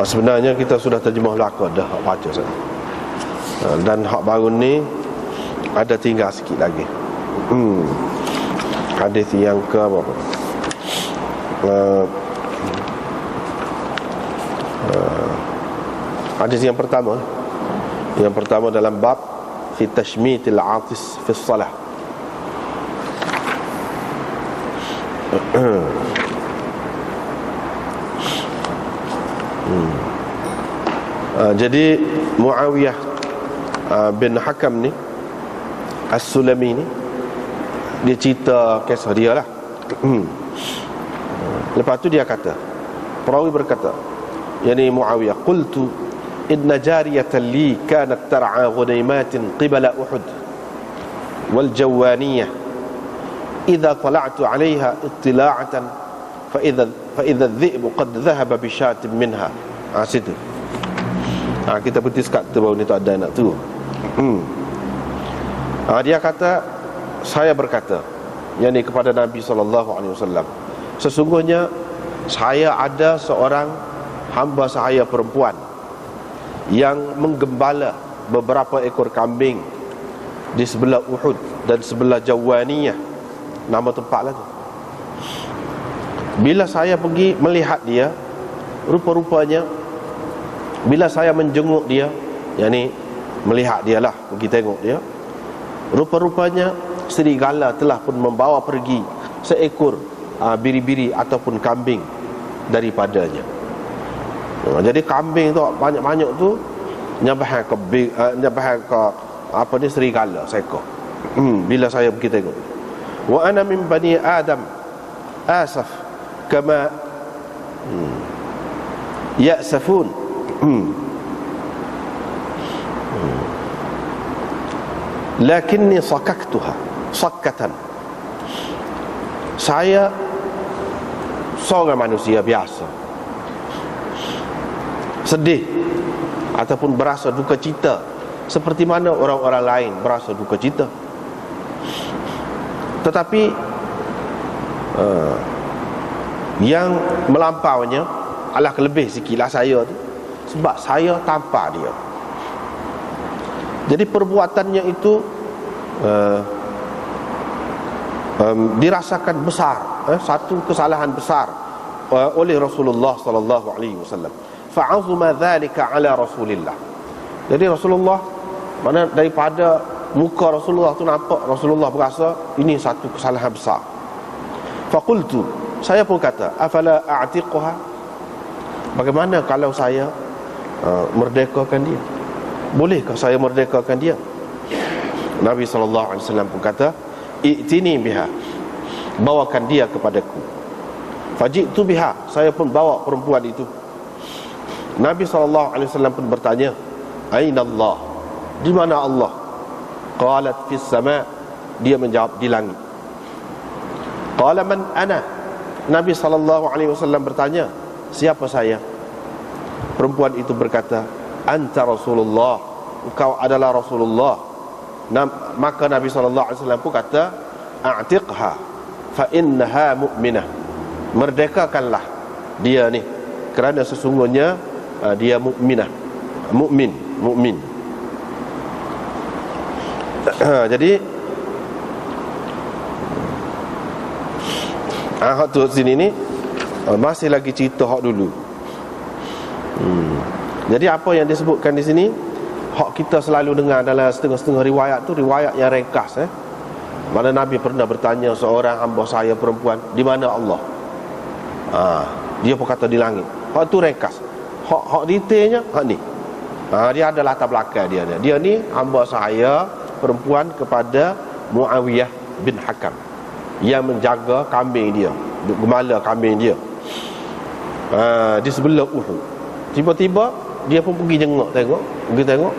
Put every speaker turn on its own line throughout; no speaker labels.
Sebenarnya kita sudah terjemah belaka dah, hak baca sana. Dan hak baru ni ada tinggal sikit lagi. Hadis yang ke apa? Hadis yang pertama. Yang pertama dalam bab fi tashmitil atis fi shalah. Jadi Muawiyah bin Hakam ni As-Sulami ni, dia cerita kisah dia lah. Lepas tu dia kata, perawi berkata, yani Muawiyah, qultu inna jariyatan li kanat tar'a ghunaymatin qibala Uhud wal jawaniyah idza tala'tu 'alayha ittila'atan fa idza adh-dhi'bu qad dhahaba bi shatin minha. Situ kita berhenti sekat tu, baru ni tak ada anak tu. Dia kata, saya berkata, yakni kepada Nabi SAW, sesungguhnya saya ada seorang hamba saya perempuan yang menggembala beberapa ekor kambing di sebelah Uhud dan sebelah Jawaniyah, nama tempat lah tu. Bila saya pergi melihat dia, rupa-rupanya bila saya menjenguk dia, yakni melihat dia lah, pergi tengok dia, rupa-rupanya serigala telah pun membawa pergi seekor biri-biri ataupun kambing daripadanya. Jadi kambing tu banyak-banyak tu nyabah ke apa ni, serigala seekor. Bila saya pergi tengok, wa ana min bani Adam asaf kama ya'safun. Lakinni sakaktuha sakkatan. Saya seorang manusia biasa, sedih ataupun berasa duka cita seperti mana orang-orang lain berasa duka cita. Tetapi yang melampaunya adalah kelebih sikitlah saya tu, sebab saya tanpa dia. Jadi perbuatannya itu dirasakan besar, satu kesalahan besar oleh Rasulullah sallallahu alaihi wasallam. Fa'azuma dzalika ala Rasulillah. Jadi Rasulullah, mana daripada muka Rasulullah tu nampak Rasulullah berasa ini satu kesalahan besar. Faqultu, saya pun kata, afala a'tiquha, bagaimana kalau saya merdekakan dia? Bolehkah saya merdekakan dia? Nabi SAW pun kata, i'tini biha, bawakan dia kepadaku. Faji'tu biha, saya pun bawa perempuan itu. Nabi SAW pun bertanya, aina Allah, di mana Allah? Qalat fis sama', dia menjawab di langit. Qala man ana, Nabi SAW bertanya, siapa saya? Perempuan itu berkata, anta Rasulullah, engkau adalah Rasulullah. Maka Nabi SAW pun kata, a'tiqha fa innaha mu'minah, merdekakanlah dia ni, kerana sesungguhnya dia mukminah, mukmin. Jadi hak tu sini ni masih lagi cerita hak dulu. Jadi apa yang disebutkan di sini, hak kita selalu dengar dalam setengah-setengah riwayat tu, riwayat yang ringkas. Mana Nabi pernah bertanya seorang hamba saya perempuan, di mana Allah? Dia pun kata di langit. Hak tu ringkas. Hak detailnya hak ni. Dia ada latar belakang dia. Dia ni hamba saya perempuan kepada Muawiyah bin Hakam, yang menjaga kambing dia, gembala kambing dia di sebelah Uhud. Tiba-tiba dia pun pergi tengok,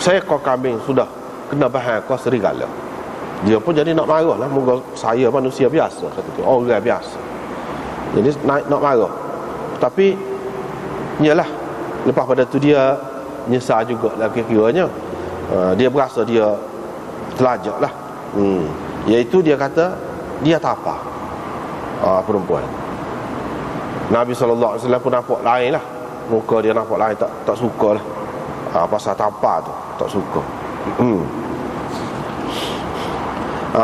seekor kambing sudah kena bahan kau serigala. Dia pun jadi nak marah lah, moga saya manusia biasa, kata tu, orang biasa. Jadi nak marah. Tapi yalah, lepas pada tu dia nyesal jugalah kira-kiranya. Dia berasa dia terlajak lah. Iaitu dia kata dia tak apa, perempuan. Nabi SAW pun nampak lain lah, muka dia nampak lain, tak suka lah. Pasal tampar tu tak suka.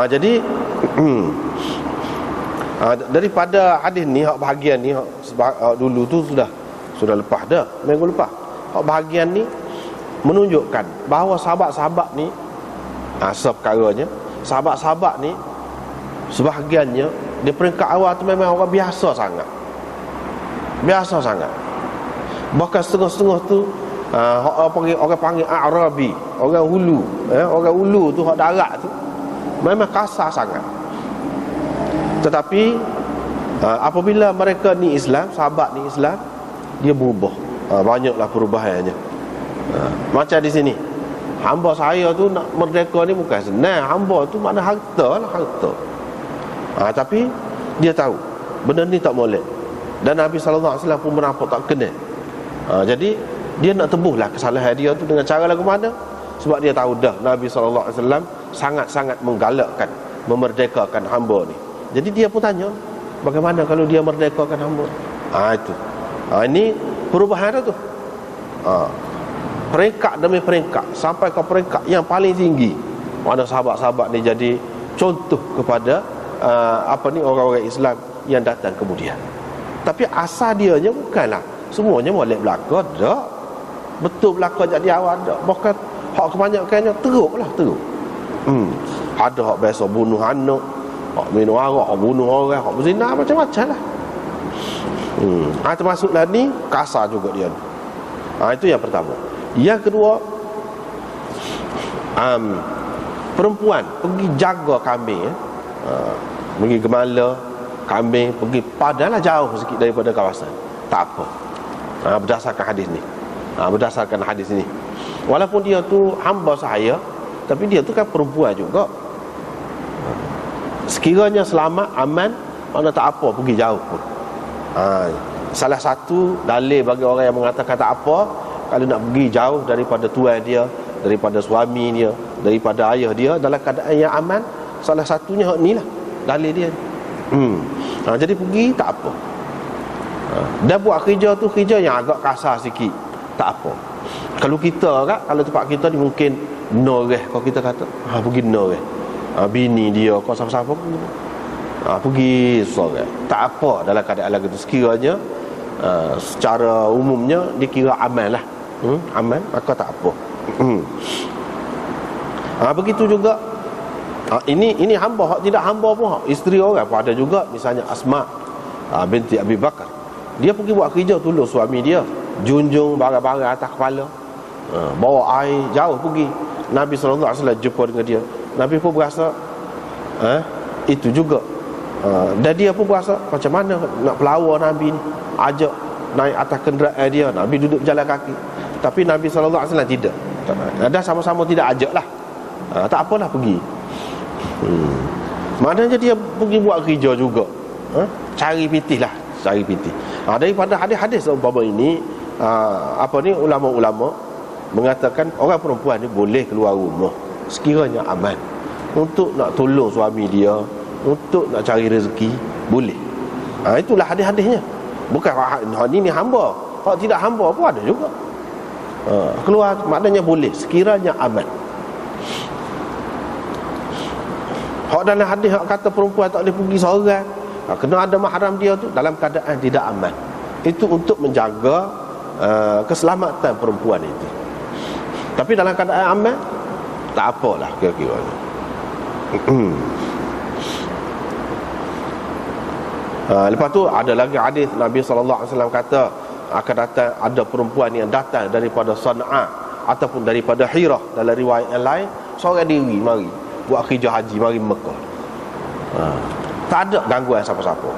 Jadi daripada hadis ni, hak bahagian ni, dulu tu sudah lepas dah, minggu lepas. Hak bahagian ni menunjukkan bahawa sahabat-sahabat ni, seperkaranya sahabat-sahabat ni sebahagiannya di peringkat awal tu memang orang biasa sangat. Bahkan setengah-setengah tu orang panggil Arabi, orang hulu tu, hak darat tu memang kasar sangat. Tetapi apabila mereka ni Islam, sahabat ni Islam, dia berubah. Banyaklah perubahannya. Macam di sini, hamba saya tu nak merdeka ni bukan senang. Hamba tu makna harta lah, harta. Tapi dia tahu benda ni tak boleh, dan Nabi SAW pun menampak tak kena. Jadi dia nak tebuhlah kesalahan dia tu dengan cara lagu mana? Sebab dia tahu dah Nabi SAW sangat-sangat menggalakkan memerdekakan hamba ni. Jadi dia pun tanya, bagaimana kalau dia merdekakan hamba? Itu. Ini perubahan tu. Peringkat demi peringkat, sampai ke peringkat yang paling tinggi, mana sahabat-sahabat ni jadi contoh kepada orang-orang Islam yang datang kemudian. Tapi asal dianya bukanlah semuanya molek belaka, tak. Betul belaka jadi awal, tak. Bahkan hak kebanyakannya teruk. Ada hak biasa bunuh anak, hak minum arak, hak bunuh orang, hak berzina, macam-macam lah. Termasuklah ni kasar juga dia. Itu yang pertama. Yang kedua, perempuan pergi jaga kambing, pergi gemala kambing, pergi padahal jauh sikit daripada kawasan, tak apa. Berdasarkan hadis ni, berdasarkan hadis ni, walaupun dia tu hamba sahaya, tapi dia tu kan perempuan juga. Sekiranya selamat, aman, mana tak apa pergi jauh pun. Salah satu dalil bagi orang yang mengatakan tak apa, kalau nak pergi jauh daripada tuan dia, daripada suami dia, daripada ayah dia dalam keadaan yang aman, salah satunya hak ni lah dalil dia. Jadi pergi tak apa. Dan buat kerja tu kerja yang agak kasar sikit, tak apa. Kalau kita kan, kalau tempat kita ni mungkin noreh, kalau kita kata pergi noreh, bini dia kau siapa-siapa pergi sore, tak apa dalam keadaan lagu tu. Sekiranya secara umumnya dikira aman lah, aman, maka tak apa. Begitu juga ini hamba, tidak hamba pun isteri orang pun ada juga. Misalnya Asma binti Abi Bakar, dia pergi buat kerja tolong suami dia, junjung barang-barang atas kepala, bawa air jauh pergi. Nabi SAW jumpa dengan dia, Nabi pun berasa itu juga. Dan dia pun berasa macam mana nak pelawar Nabi ni, ajak naik atas kenderaan dia, Nabi duduk jalan kaki. Tapi Nabi SAW tidak, dan sama-sama tidak ajak lah. Tak apalah pergi. Maknanya dia pergi buat kerja juga, cari pitih lah, cari pitih. Daripada hadis-hadis umpama ini, ulama-ulama mengatakan orang perempuan ni boleh keluar rumah sekiranya aman, untuk nak tolong suami dia, untuk nak cari rezeki, boleh. Itulah hadis-hadisnya. Bukan ni hamba, kalau tidak hamba pun ada juga. Keluar maknanya boleh sekiranya aman. Hak dalam hadis hak kata perempuan tak boleh pergi seorang, kena ada mahram dia tu dalam keadaan tidak aman. Itu untuk menjaga keselamatan perempuan itu. Tapi dalam keadaan aman, tak apalah kira-kira. Lepas tu ada lagi hadis Nabi SAW kata akan datang ada perempuan yang datang daripada Sana'a ataupun daripada Hirah. Dalam riwayat yang lain, seorang diri mari buat kerja haji, mari Mekah. Tak ada gangguan siapa-siapa.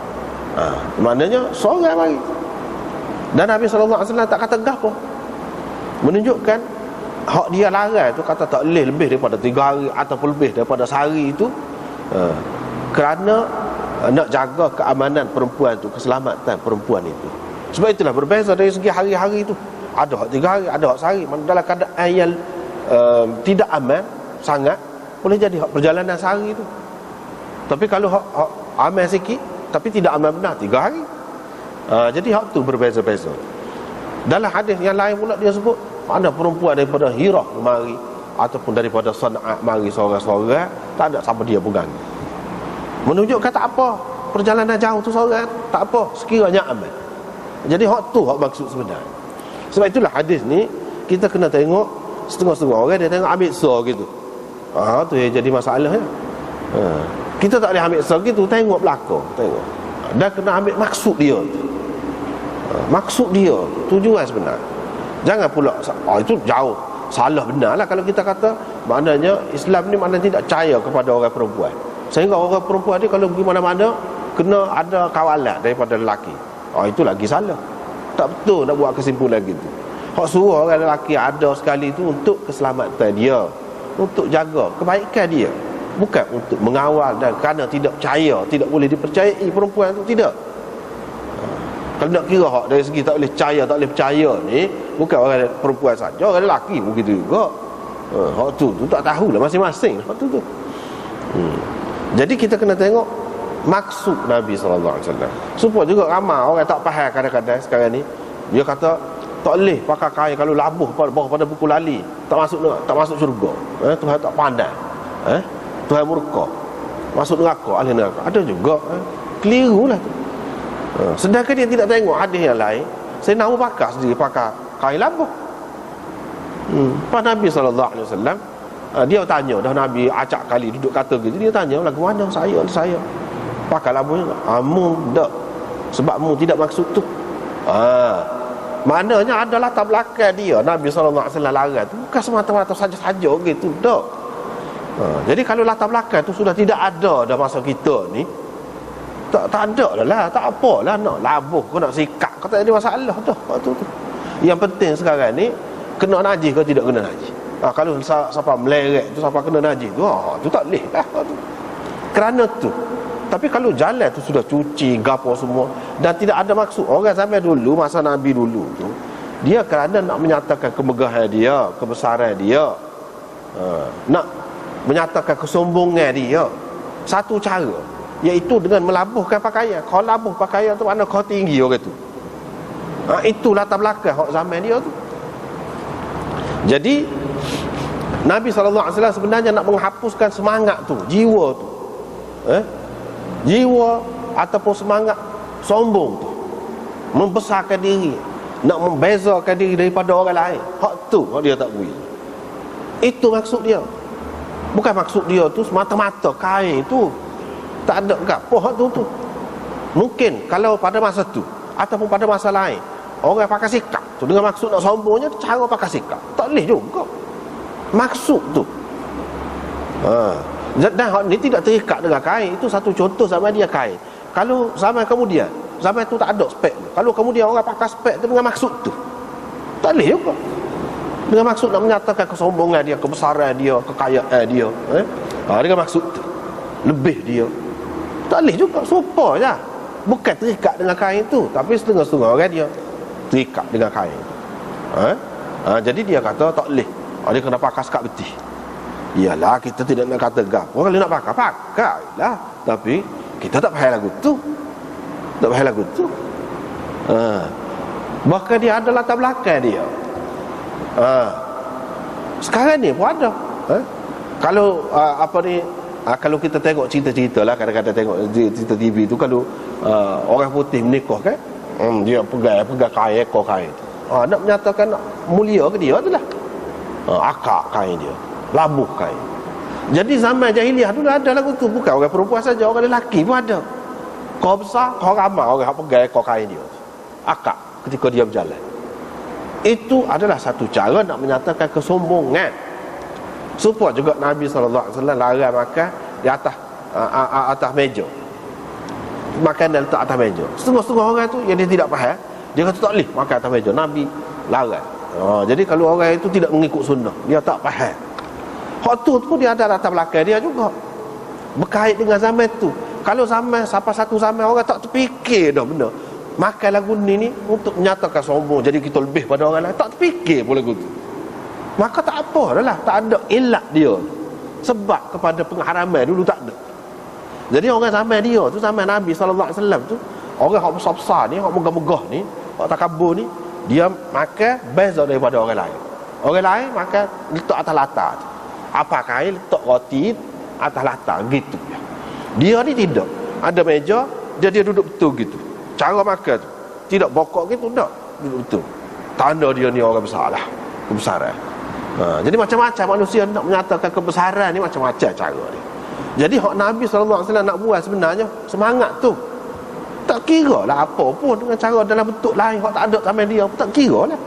Maknanya seorang mari. Dan Nabi SAW tak kata gapo, menunjukkan hak dia larang tu, kata tak boleh lebih daripada 3 hari ataupun lebih daripada sehari itu, kerana nak jaga keamanan perempuan tu, keselamatan perempuan itu. Sebab itulah berbeza dari segi hari-hari itu. Ada hak 3 hari, ada hak sehari. Dalam keadaan yang tidak aman sangat, boleh jadi hak perjalanan sehari itu. Tapi kalau hak aman sikit tapi tidak aman benar, 3 hari. Jadi hak tu berbeza-beza. Dalam hadis yang lain pula dia sebut mana perempuan daripada Hirah mari ataupun daripada San'a mari seorang-seorang, tak ada siapa dia pegang. Menunjukkan tak apa, perjalanan jauh tu seorang tak apa, sekiranya aman. Jadi hak tu hak maksud sebenarnya. Sebab itulah hadis ni kita kena tengok setengah-setengah orang dia tengok ambil sah gitu. Tu yang jadi masalahnya. Kita tak boleh ambil sah gitu, tengok belakang, tengok. Dan kena ambil maksud dia tu. Maksud dia, tujuan sebenar. Jangan pula itu jauh, salah benar lah kalau kita kata maknanya Islam ni maknanya tidak percaya kepada orang perempuan. Sehingga orang perempuan ni kalau pergi mana-mana kena ada kawalan daripada lelaki. Itu lagi salah. Tak betul nak buat kesimpulan gitu. Hak suruh orang lelaki ada sekali tu untuk keselamatan dia, untuk jaga kebaikan dia, bukan untuk mengawal dan kerana tidak percaya, tidak boleh dipercayai perempuan tu, tidak. Kalau nak kira hak dari segi tak boleh percaya, tak boleh percaya ni bukan orang perempuan saja, orang lelaki pun begitu juga. Hak tu tak tahulah masing-masing hak tu. Jadi kita kena tengok maksud Nabi SAW. Supaya juga ramai orang tak faham kadang-kadang sekarang ni. Dia kata tak boleh pakai kain kalau labuh bawah pada buku lali, tak masuk syurga. Tuhan tak pandai. Tuhan murka. Masuk neraka, ahli neraka. Ada juga. Kelirulah tu. Sedangkan dia tidak tengok hadis yang lain. Saya nak pakai sendiri pakai kain labuh. Pak Nabi SAW dia tanya, dah Nabi acak kali duduk kata gitu, dia tanya lagu mana saya pakai labuh juga. Mu tak, sebab mu tidak maksud tu. Maknanya ada latar belakang dia. Nabi SAW larang tu bukan semata-mata saja-saja gitu, tak. Jadi kalau latar belakang tu sudah tidak ada dah masa kita ni, tak ada lah, tak apalah nak labuh kau nak sikat, kau tak ada masalah dah. Tu. Yang penting sekarang ni kena najis ke tidak kena najis. Kalau siapa meleret tu, siapa kena najis tu, tu tak boleh lah tu. Kerana tu. Tapi kalau jalan tu sudah cuci gapo semua dan tidak ada maksud. Orang zaman dulu, masa Nabi dulu tu, dia kerana nak menyatakan kemegahan dia, kebesaran dia, nak menyatakan kesombongan dia, satu cara iaitu dengan melabuhkan pakaian. Kau labuh pakaian tu makna kau tinggi orang tu. Itu latar belakang hak zaman dia tu. Jadi Nabi SAW sebenarnya nak menghapuskan semangat tu, jiwa tu, jiwa ataupun semangat sombong tu, membesarkan diri, nak membezakan diri daripada orang lain. Hak tu hak dia tak boleh. Itu maksud dia. Bukan maksud dia tu semata-mata kain tu tak ada gapo hak tu. Mungkin kalau pada masa tu ataupun pada masa lain orang pakai sikap tu dengan maksud nak sombongnya, cara pakai sikap tak boleh juga. Maksud tu. Dan hak ni tidak terikat dengan kain. Itu satu contoh zaman dia kain. Kalau zaman kemudian, zaman tu tak ada spek. Kalau kemudian orang pakai spek tu dengan maksud tu, tak boleh juga. Dengan maksud nak menyatakan kesombongan dia, kebesaran dia, kekayaan dia, dengan maksud tu, lebih dia, tak boleh juga. Sopa je. Bukan terikat dengan kain tu, tapi setengah-setengah orang dia terikat dengan kain. Jadi dia kata tak boleh. Dia kena pakai sekat betih. Iyalah, kita tidak nak kata gap. Orang kalau nak pakai lah. Tapi kita tak payah lagu tu. Tak payah lagu tu. Bahkan dia ada latar belakang dia. Sekarang ni pun ada. Kalau kalau kita tengok cerita-cerita lah, kadang-kadang tengok cerita TV tu, kalau orang putih menikah kan, dia pegang kain, ekor kain tu. Nak menyatakan nak mulia ke dia tu lah. Akak kain dia, labuh kain. Jadi zaman jahiliah dulu ada lagu tu. Bukan orang perempuan saja, orang lelaki pun ada. Kau besar, kau ramai orang yang pegang ekor kain dia, akak ketika dia berjalan. Itu adalah satu cara nak menyatakan kesombongan. Supaya juga Nabi SAW larang makan di atas meja. Makanan letak atas meja. Setengah-setengah orang tu yang dia tidak faham, dia kata tak boleh makan atas meja. Nabi larang. Jadi kalau orang itu tidak mengikut sunnah, dia tak faham. Hak tu pun dia ada latar belakang dia juga, berkait dengan zaman tu. Kalau zaman satu zaman orang tak terfikir dah benda makan lagu ni untuk menyatakan sombong, jadi kita lebih pada orang lain, tak terfikir pun lagu tu, maka tak apa dah lah, tak ada ilat dia. Sebab kepada pengharaman dulu tak ada. Jadi orang zaman dia tu, zaman Nabi SAW tu, Orang hak besar-besar ni, hak megah-megah ni, hak takabur ni, dia makan beza daripada orang lain. Orang lain makan letak atas latar. Apa kain letak roti atas latar gitu. Dia ni tidak. Ada meja, dia duduk betul gitu. Cara makan tu tidak bokok gitu, tak. Duduk betul. Tanda dia ni orang besar lah, kebesaran. Jadi macam-macam manusia nak menyatakan kebesaran ni, macam-macam cara dia. Jadi hak Nabi SAW nak buat sebenarnya semangat tu. Tak kira lah apa pun dengan cara dalam bentuk lain, hak tak ada sama dia pun tak kira lah.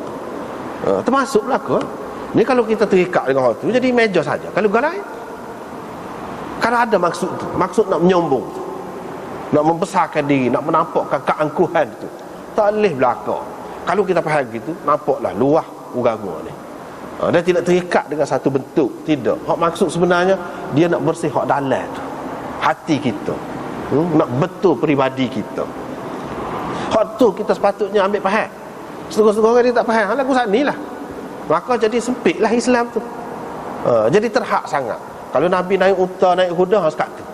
Termasuk belaka. Ni kalau kita terikat dengan hak tu, jadi meja saja. Kalau galai, kalau ada maksud tu, maksud nak menyombong tu, nak membesarkan diri, nak menampakkan keangkuhan tu, tak boleh belaka. Kalau kita faham gitu, nampaklah luah agama ni. Dia tidak terikat dengan satu bentuk. Tidak. Hak maksud sebenarnya dia nak bersih hak dalam tu, hati kita, nak betul peribadi kita. Hak tu kita sepatutnya ambil faham. Setengah-setengah orang dia tak faham, lagu sana lah, maka jadi sempitlah Islam tu. Jadi terhak sangat. Kalau Nabi naik unta, naik kuda, harus kata.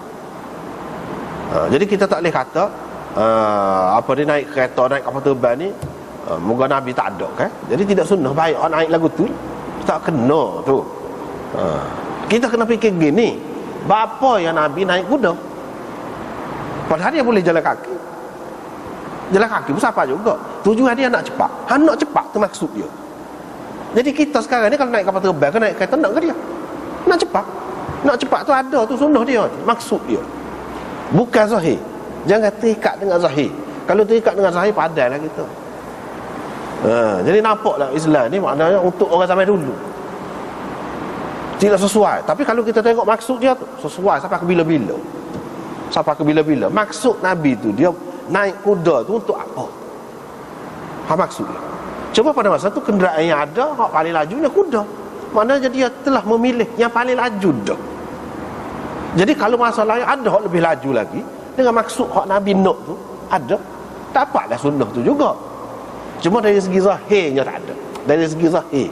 Jadi kita tak boleh kata apa dia naik kereta, naik kapal terbang ni, moga Nabi tak ada kan. Jadi tidak sunnah baik orang naik lagu tu, tak kena tu. Kita kena fikir gini, bapa yang Nabi naik kuda, padahal dia boleh jalan kaki. Jalan kaki pun siapa juga, tujuan dia nak cepat. Nak cepat tu maksud dia. Jadi kita sekarang ni kalau naik kapal terbang ke naik kereta, nak ke dia? Nak cepat. Nak cepat tu ada tu sunnah dia, maksud dia. Bukan zahir. Jangan terikat dengan zahir. Kalau terikat dengan zahir, padahlah kita. Jadi nampaklah Islam ni maknanya untuk orang zaman dulu, tidak sesuai. Tapi kalau kita tengok maksud dia tu sesuai sampai ke bila-bila. Sampai ke bila-bila. Maksud Nabi tu, dia naik kuda tu untuk apa? Maksud dia. Cuma pada masa tu kenderaan yang ada, hak paling lajunya kuda. Maknanya dia telah memilih yang paling laju dah. Jadi kalau masalah yang ada hak lebih laju lagi, dengan maksud hak Nabi nak tu ada, dapatlah sunnah tu juga. Cuma dari segi zahirnya tak ada. Dari segi zahir,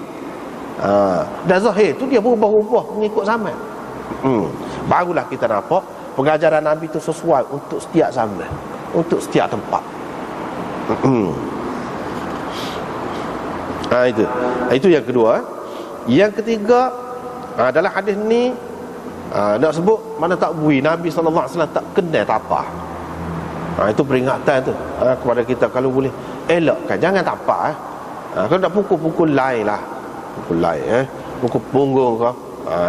dan zahir tu dia berubah-ubah mengikut zaman. Barulah kita nampak pengajaran Nabi tu sesuai untuk setiap zaman, untuk setiap tempat. Itu yang kedua. Yang ketiga, dalam hadis ni nak sebut mana tak bui Nabi SAW tak kenal tapah. Itu peringatan tu kepada kita, kalau boleh elakkan, jangan tapah. Kalau nak pukul-pukul lain lah, pukul lain pukul punggung ke,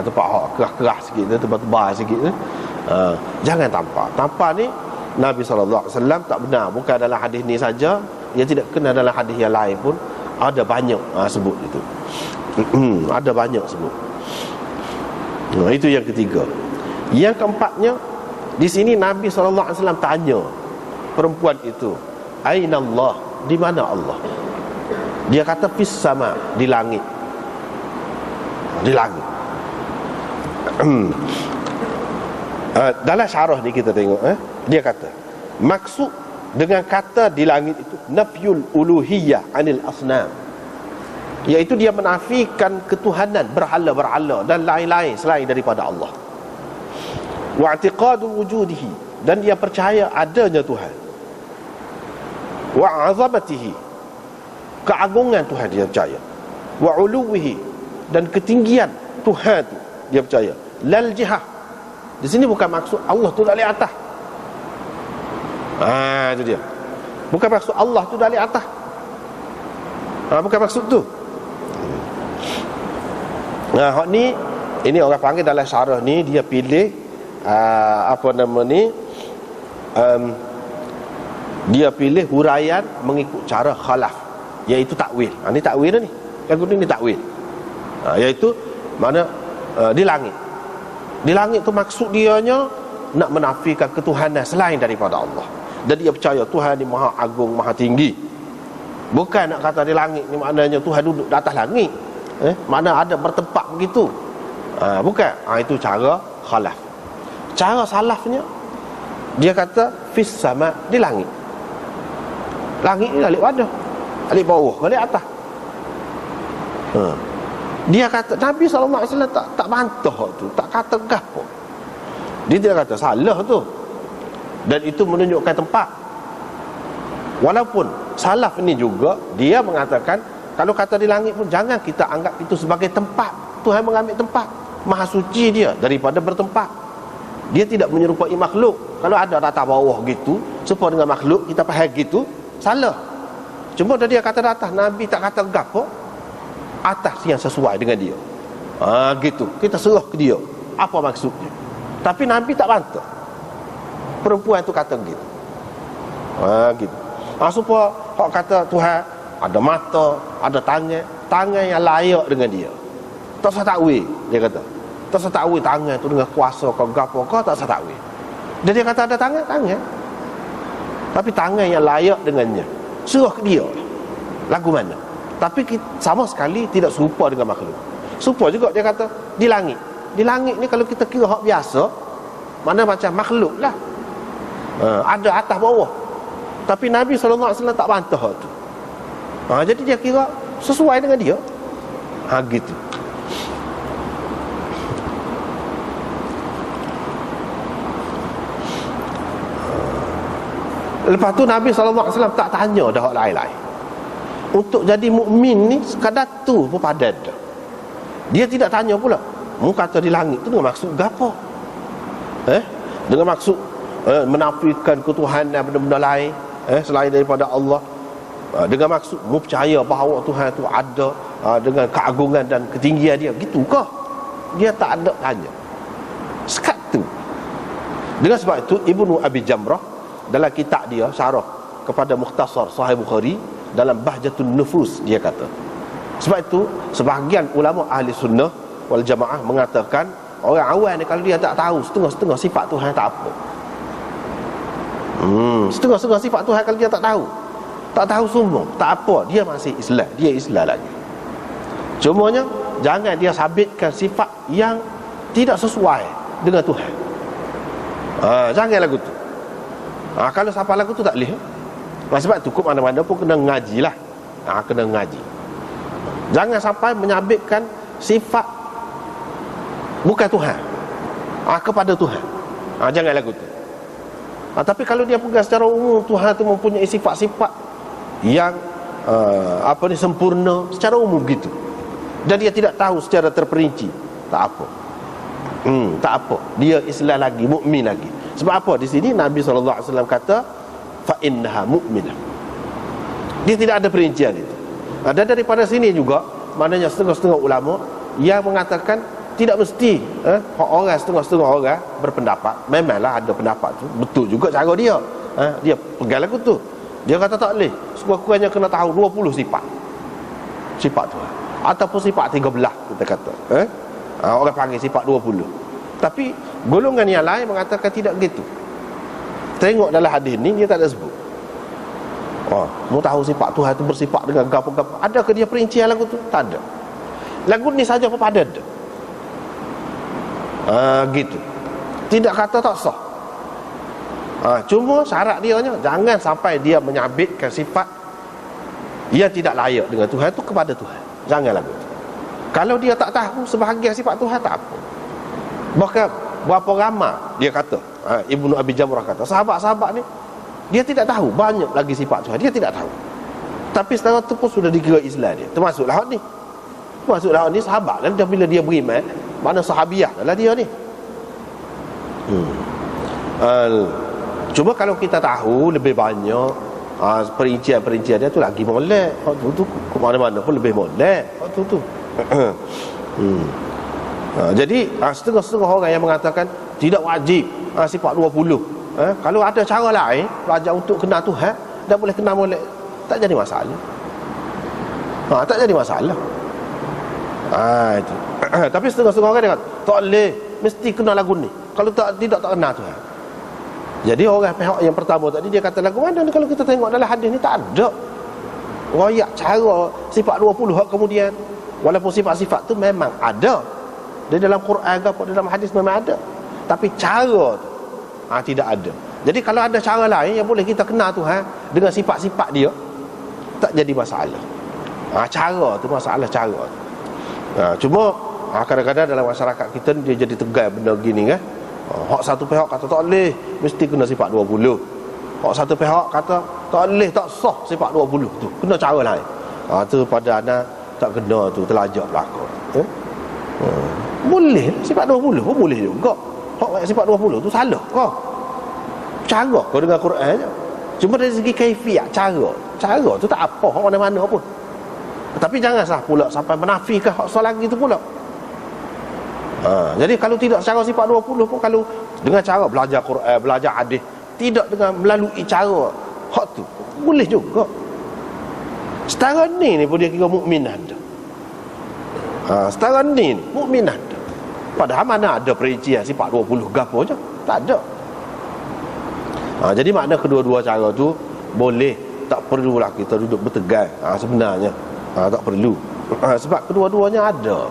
tempat hak keras-keras sikit tu, tebal-tebal sikit tu, jangan tampar. Tampar ni Nabi SAW tak benar. Bukan dalam hadis ni saja, dia tidak kena dalam hadis yang lain pun ada banyak sebut itu. Ada banyak sebut. Itu yang ketiga. Yang keempatnya, di sini Nabi SAW tanya perempuan itu, Aina Allah, di mana Allah? Dia kata fis sama, di langit. Di langit. Dalam syarah ni kita tengok, dia kata maksud dengan kata di langit itu nafyul uluhiyah anil asnam, iaitu dia menafikan ketuhanan berhala-berhala dan lain-lain selain daripada Allah. Wa i'tiqadu wujudihi, dan dia percaya adanya Tuhan. Wa 'azamatihi, keagungan Tuhan dia percaya. Wa 'uluwihi, dan ketinggian Tuhan tu dia percaya. Lal jihah, di sini bukan maksud Allah tu dari atas. Itu dia. Bukan maksud Allah tu dari atas. Bukan maksud tu. Hak ni, ini orang panggil dalam syarah ni, dia pilih dia pilih huraian mengikut cara khalaf, iaitu takwil. Ni takwil ni. Yang kedua ni takwil. Iaitu mana di langit. Di langit tu maksud dianya nak menafikan ketuhanan selain daripada Allah. Dan dia percaya Tuhan ni maha agung, maha tinggi. Bukan nak kata di langit ni maknanya Tuhan duduk di atas langit, mana ada bertempat begitu. Bukan. Itu cara khalaf. Cara salafnya, dia kata fis sama, di langit. Langit ni alik wadah, alik bawah, alik atas. Dia kata Nabi SAW tak bantah tu, tak kata gapo. Dia tidak kata salah tu, dan itu menunjukkan tempat. Walaupun salaf ni juga dia mengatakan kalau kata di langit pun jangan kita anggap itu sebagai tempat. Tuhan mengambil tempat, maha suci dia daripada bertempat. Dia tidak menyerupai makhluk. Kalau ada atas bawah gitu, serupa dengan makhluk, kita faham gitu, salah. Cuma dia kata atas, Nabi tak kata gapo, atas yang sesuai dengan dia. Gitu. Kita serah ke dia. Apa maksudnya? Tapi Nabi tak bantah. Perempuan tu kata gitu. Gitu. Supaya hak kata Tuhan ada mata, ada tangan yang layak dengan dia. Tak usah takwil, dia kata. Tak usah takwil tangan tu dengan kuasa kau gapo kau, tak usah takwil. Dia kata ada tangan. Tapi tangan yang layak dengannya. Serah ke dia. Lagu mana? Tapi sama sekali tidak serupa dengan makhluk. Serupa juga dia kata di langit. Di langit ni kalau kita kira hak biasa, mana macam makhluk lah. Ada atas bawah. Tapi Nabi SAW tak bantah tu. Jadi dia kira sesuai dengan dia. Gitu. Lepas tu Nabi SAW tak tanya dah hak lain-lain. Untuk jadi mukmin ni sekadar tu pun padan dah. Dia tidak tanya pula, mu kata di langit tu dengan maksud gapo? Dengan maksud menafikan ketuhanan benda-benda lain selain daripada Allah. Dengan maksud mu percaya bahawa Tuhan tu ada dengan keagungan dan ketinggian dia, gitukah? Dia tak ada tanya. Sekat tu. Dengan sebab itu Ibnu Abi Jamrah dalam kitab dia syarah kepada Mukhtasar Sahih Bukhari dalam Bahjatun Nufus dia kata, sebab itu sebahagian ulama ahli sunnah wal jamaah mengatakan orang awam ni kalau dia tak tahu setengah-setengah sifat Tuhan tak apa. Setengah-setengah sifat Tuhan kalau dia tak tahu semua, tak apa, dia masih Islam, dia Islam lagi. Cumanya jangan dia sabitkan sifat yang tidak sesuai dengan Tuhan. Jangan lagu tu. Kalau siapa lagu tu tak boleh. Sebab tu kok mana-mana pun kena ngaji lah. Kena ngaji. Jangan sampai menyabitkan sifat bukan Tuhan kepada Tuhan. Jangan lagu tu. Tapi kalau dia pegang secara umum Tuhan tu mempunyai sifat-sifat yang sempurna secara umum gitu, dan dia tidak tahu secara terperinci, tak apa. Tak apa, dia Islam lagi, mukmin lagi. Sebab apa? Di sini Nabi SAW kata fa innaha mu'minah. Dia tidak ada perincian itu. Dan daripada sini juga maknanya setengah-setengah ulama yang mengatakan tidak mesti orang setengah-setengah orang berpendapat. Memanglah ada pendapat tu, betul juga cara dia. Dia pegang lagu tu. Dia kata tak boleh, sekurang-kurangnya kena tahu 20 sifat tu, ataupun sifat 13 kita kata. Orang panggil sifat 20. Tapi golongan yang lain mengatakan tidak begitu. Tengok dalam hadis ni dia tak ada sebut. Mu tahu sifat Tuhan itu bersifat dengan gapo-gapo. Adakah dia perincian lagu tu? Tak ada. Lagu ni saja apa padan. Gitu. Tidak kata tak sah. Cuma syarat dia jangan sampai dia menyabitkan sifat yang tidak layak dengan Tuhan itu kepada Tuhan. Jangan lagu tu. Kalau dia tak tahu sebahagian sifat Tuhan, tak apa. Bahkan berapa ramai dia kata, Ibnu Abi Jamrah kata, sahabat-sahabat ni dia tidak tahu banyak lagi sifat Tuhan, dia tidak tahu. Tapi setelah itu pun sudah dikira Islam dia. Termasuklah hak ni. Termasuklah hak ni sahabat. Dan bila dia beriman, mana sahabiah adalah dia ni. Cuma kalau kita tahu lebih banyak perincian-perincian dia tu lagi molek. Hak tu ke mana-mana pun lebih molek. Hak tu. Jadi setengah-setengah orang yang mengatakan tidak wajib sifat 20. Kalau ada cara lain belajar untuk kenal Tuhan dan boleh kenal molek, tak jadi masalah. Tak jadi masalah. Itu. Tapi setengah-setengah orang dia kata tak boleh, mesti kenal lagu ni. Kalau tidak kenal Tuhan. Jadi orang pihak yang pertama tadi dia kata lagu mana ni, kalau kita tengok dalam hadis ni tak ada royak cara sifat 20 hak kemudian. Walaupun sifat-sifat tu memang ada di dalam Quran ke apa, dalam hadis memang ada, tapi cara tu tidak ada. Jadi kalau ada cara lain yang boleh kita kenal Tuhan dengan sifat-sifat dia, tak jadi masalah. Cara tu masalah cara tu. Cuma kadang-kadang dalam masyarakat kita dia jadi tegal benda gini kan. Hak satu pihak kata tak boleh, mesti kena sifat 20. Hak satu pihak kata tak boleh, tak sah sifat 20 tu, kena cara lain. Tu pada anak tak kena tu, terlajak belakang. Boleh sifat 20 pun boleh juga. Hak sifat 20 tu salah kau. Cara kau dengan Quran je. Cuma dari segi kaifiat, cara tu tak apa hak mana-mana pun. Tapi jangan sah pula sampai menafikan hak soal lagi tu pula. Jadi kalau tidak secara sifat 20 pun, kalau dengan cara belajar Quran, belajar hadis, tidak dengan melalui cara hak tu, boleh juga. Setara ni pun dia kira mukmin ada. Setara ni mukmin ada. Padahal mana ada perincian sifat 20 gapo je, tak ada. Jadi makna kedua-dua cara tu boleh, tak perlulah kita duduk bertegang sebenarnya. Tak perlu. Sebab kedua-duanya ada.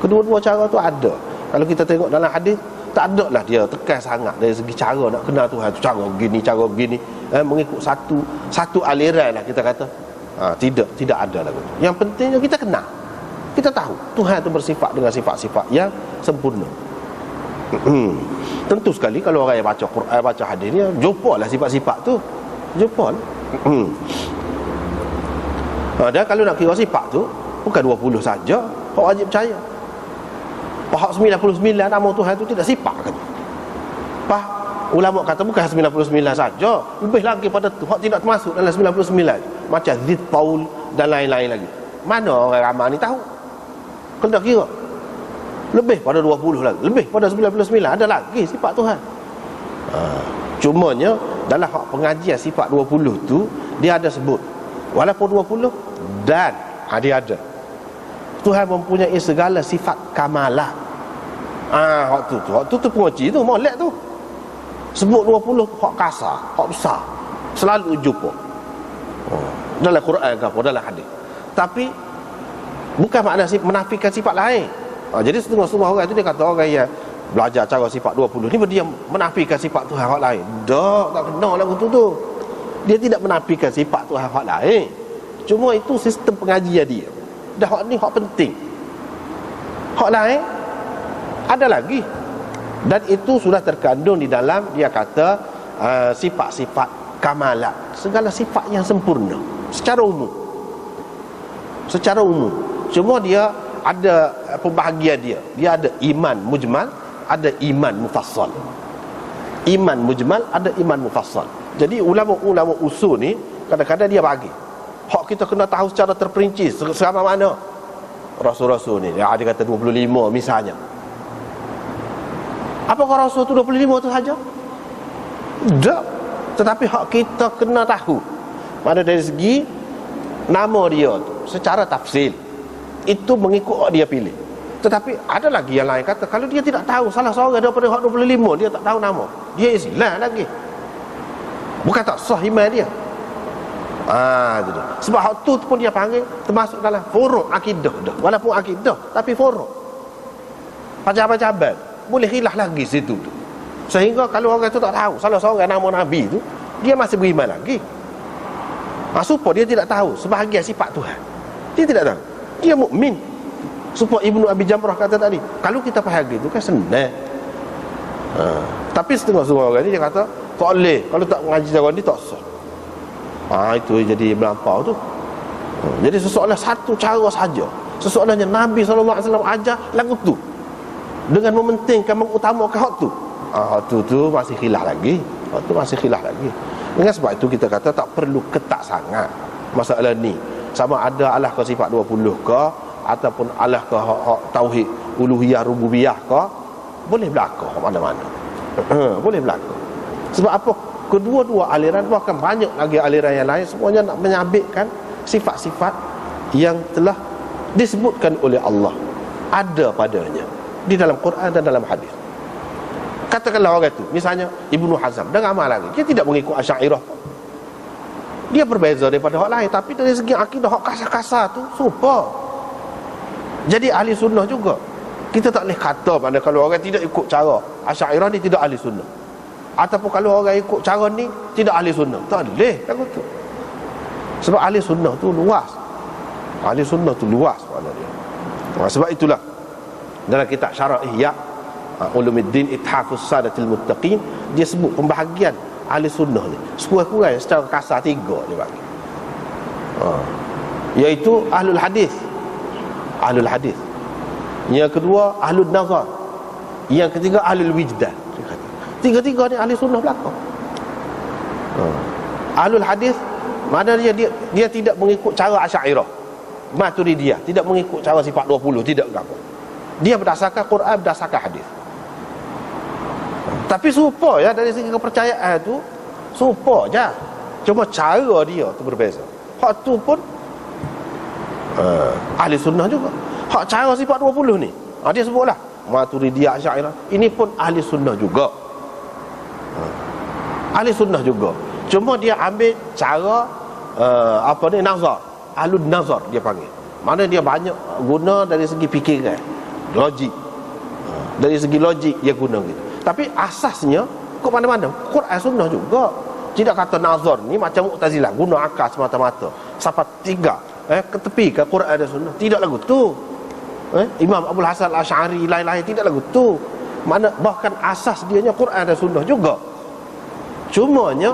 Kedua-dua cara tu ada. Kalau kita tengok dalam hadis, tak ada lah dia tekan sangat dari segi cara nak kenal Tuhan tu, cara begini, mengikut satu aliran lah kita kata. Tidak ada lah. Yang pentingnya kita kenal, kita tahu Tuhan tu bersifat dengan sifat-sifat yang sempurna. Tentu sekali kalau orang yang baca Quran, baca hadis ni, jumpalah sifat-sifat tu, jumpalah. Dan kalau nak kira sifat tu, bukan 20 saja hak wajib percaya. Hak 99 nama Tuhan tu tidak sifat kan. Ulama kata bukan 99 saja, lebih lagi pada tu hak tidak termasuk dalam 99, macam Zid Paul dan lain-lain lagi. Mana orang ramai ni tahu? Kena kira lebih pada 20 lagi, lebih pada 99 ada lagi sifat Tuhan. Cumanya dalam hak pengajian sifat 20 tu dia ada sebut walaupun 20 dan dia ada Tuhan mempunyai segala sifat kamalah. Hak tu penguji tu, molek tu. Sebut 20 hak kasar, hak besar, selalu jumpa dalam Quran ke apa, dalam hadis. Tapi bukan makna menafikan sifat lain. Jadi setengah-setengah orang tu dia kata orang yang belajar cara sifat 20 ni dia menafikan sifat Tuhan hak lain. Tak kena lagu tu. Dia tidak menafikan sifat Tuhan hak lain. Cuma itu sistem pengajian dia. Dah hak ni hak penting. Hak lain ada lagi. Dan itu sudah terkandung di dalam dia kata sifat-sifat kamalat, segala sifat yang sempurna secara umum. Secara umum. Cuma dia ada pembahagian dia. Dia ada iman mujmal, ada iman mufassal. Iman mujmal, ada iman mufassal. Jadi ulama-ulama usul ni kadang-kadang dia bagi hak kita kena tahu secara terperinci selama mana rasul-rasul ni. Dia kata 25 misalnya. Apakah rasul tu 25 tu saja? Tak. Tetapi hak kita kena tahu mana dari segi nama dia tu secara tafsil, itu mengikut hak dia pilih. Tetapi ada lagi yang lain kata kalau dia tidak tahu salah seorang daripada hak 25, dia tak tahu nama, dia Islam lagi, bukan tak sah iman dia. Sebab hak tu pun dia panggil termasuk dalam furu' akidah dah. Walaupun akidah tapi furu', cabang-cabang boleh khilaf lagi situ tu. Sehingga kalau orang tu tak tahu salah seorang nama Nabi tu, dia masih beriman lagi. Supaya dia tidak tahu sebahagian sifat Tuhan, dia tidak tahu, dia mukmin. Supaya Ibnu Abi Jamrah kata tadi, kalau kita faham gitu kan senang. Tapi setengah-setengah orang ni dia kata tak boleh, kalau tak mengaji cara ni tak sah. Itu jadi melampau tu. Jadi sesoalan satu cara saja, sesoalannya Nabi SAW ajar lagu tu dengan mementingkan, mengutamakan hak tu. Hak tu masih khilaf lagi. Hak tu masih khilaf lagi. Dengan sebab itu kita kata tak perlu ketat sangat masalah ni. Sama ada Allah ke sifat 20 ke, ataupun Allah ke hak tauhid uluhiyah rububiyah ke, boleh berlaku mana-mana. Boleh berlaku. Sebab apa? Kedua-dua aliran tu akan banyak lagi aliran yang lain, semuanya nak menyabitkan sifat-sifat yang telah disebutkan oleh Allah, ada padanya di dalam Quran dan dalam hadis. Katakanlah orang itu, misalnya Ibnu Hazm dan ramai lagi, dia tidak mengikut Asy'ariyah, dia berbeza daripada hak lain, tapi dari segi akidah hak kasar-kasar tu serupa. Jadi ahli sunnah juga. Kita tak boleh kata mana kalau orang tidak ikut cara Asy'ariyah ni tidak ahli sunnah, ataupun kalau orang ikut cara ni tidak ahli sunnah. Tak boleh lagu tu. Sebab ahli sunnah tu luas. Ahli sunnah tu luas maknanya. Sebab itulah dalam kitab Syarah Ihya Ulumuddin Ithafus Sadatil Muttaqin, dia sebut pembahagian ahli sunnah ni. Sekurang-kurang secara kasar 3 dia bagi. Iaitu ahlul hadis. Ahlul hadis. Yang kedua ahlul nazar. Yang ketiga ahlul wijdan. Tiga-tiga ni ahli sunnah belaka. Ahlul hadis maknanya dia tidak mengikut cara Asy'ariyah, Maturidiyah, tidak mengikut cara sifat 20, tidak apa. Dia berdasarkan Quran, berdasarkan hadis. Tapi serupa ya, dari segi kepercayaan tu serupa je. Cuma cara dia tu berbeza. Hak tu pun ahli sunnah juga. Hak cara sifat 20 ni, dia sebutlah Maturidiyah, Asy'ariyah. Ini pun ahli sunnah juga. Ahli sunnah juga. Cuma dia ambil cara nazar. Ahlun nazar dia panggil. Mana dia banyak guna dari segi fikiran, logik. Dari segi logik dia guna gitu. Tapi asasnya kok mana-mana Quran sunnah juga. Tidak kata nazar ni macam Mu'tazilah, guna akal semata-mata. Sampai 3 ke tepi ke Quran dan sunnah. Tidak lagu tu. Imam Abdul Hasan Al-Asy'ari lain-lain tidak lagu tu. Mana bahkan asas dianya Quran dan sunnah juga. Cumanya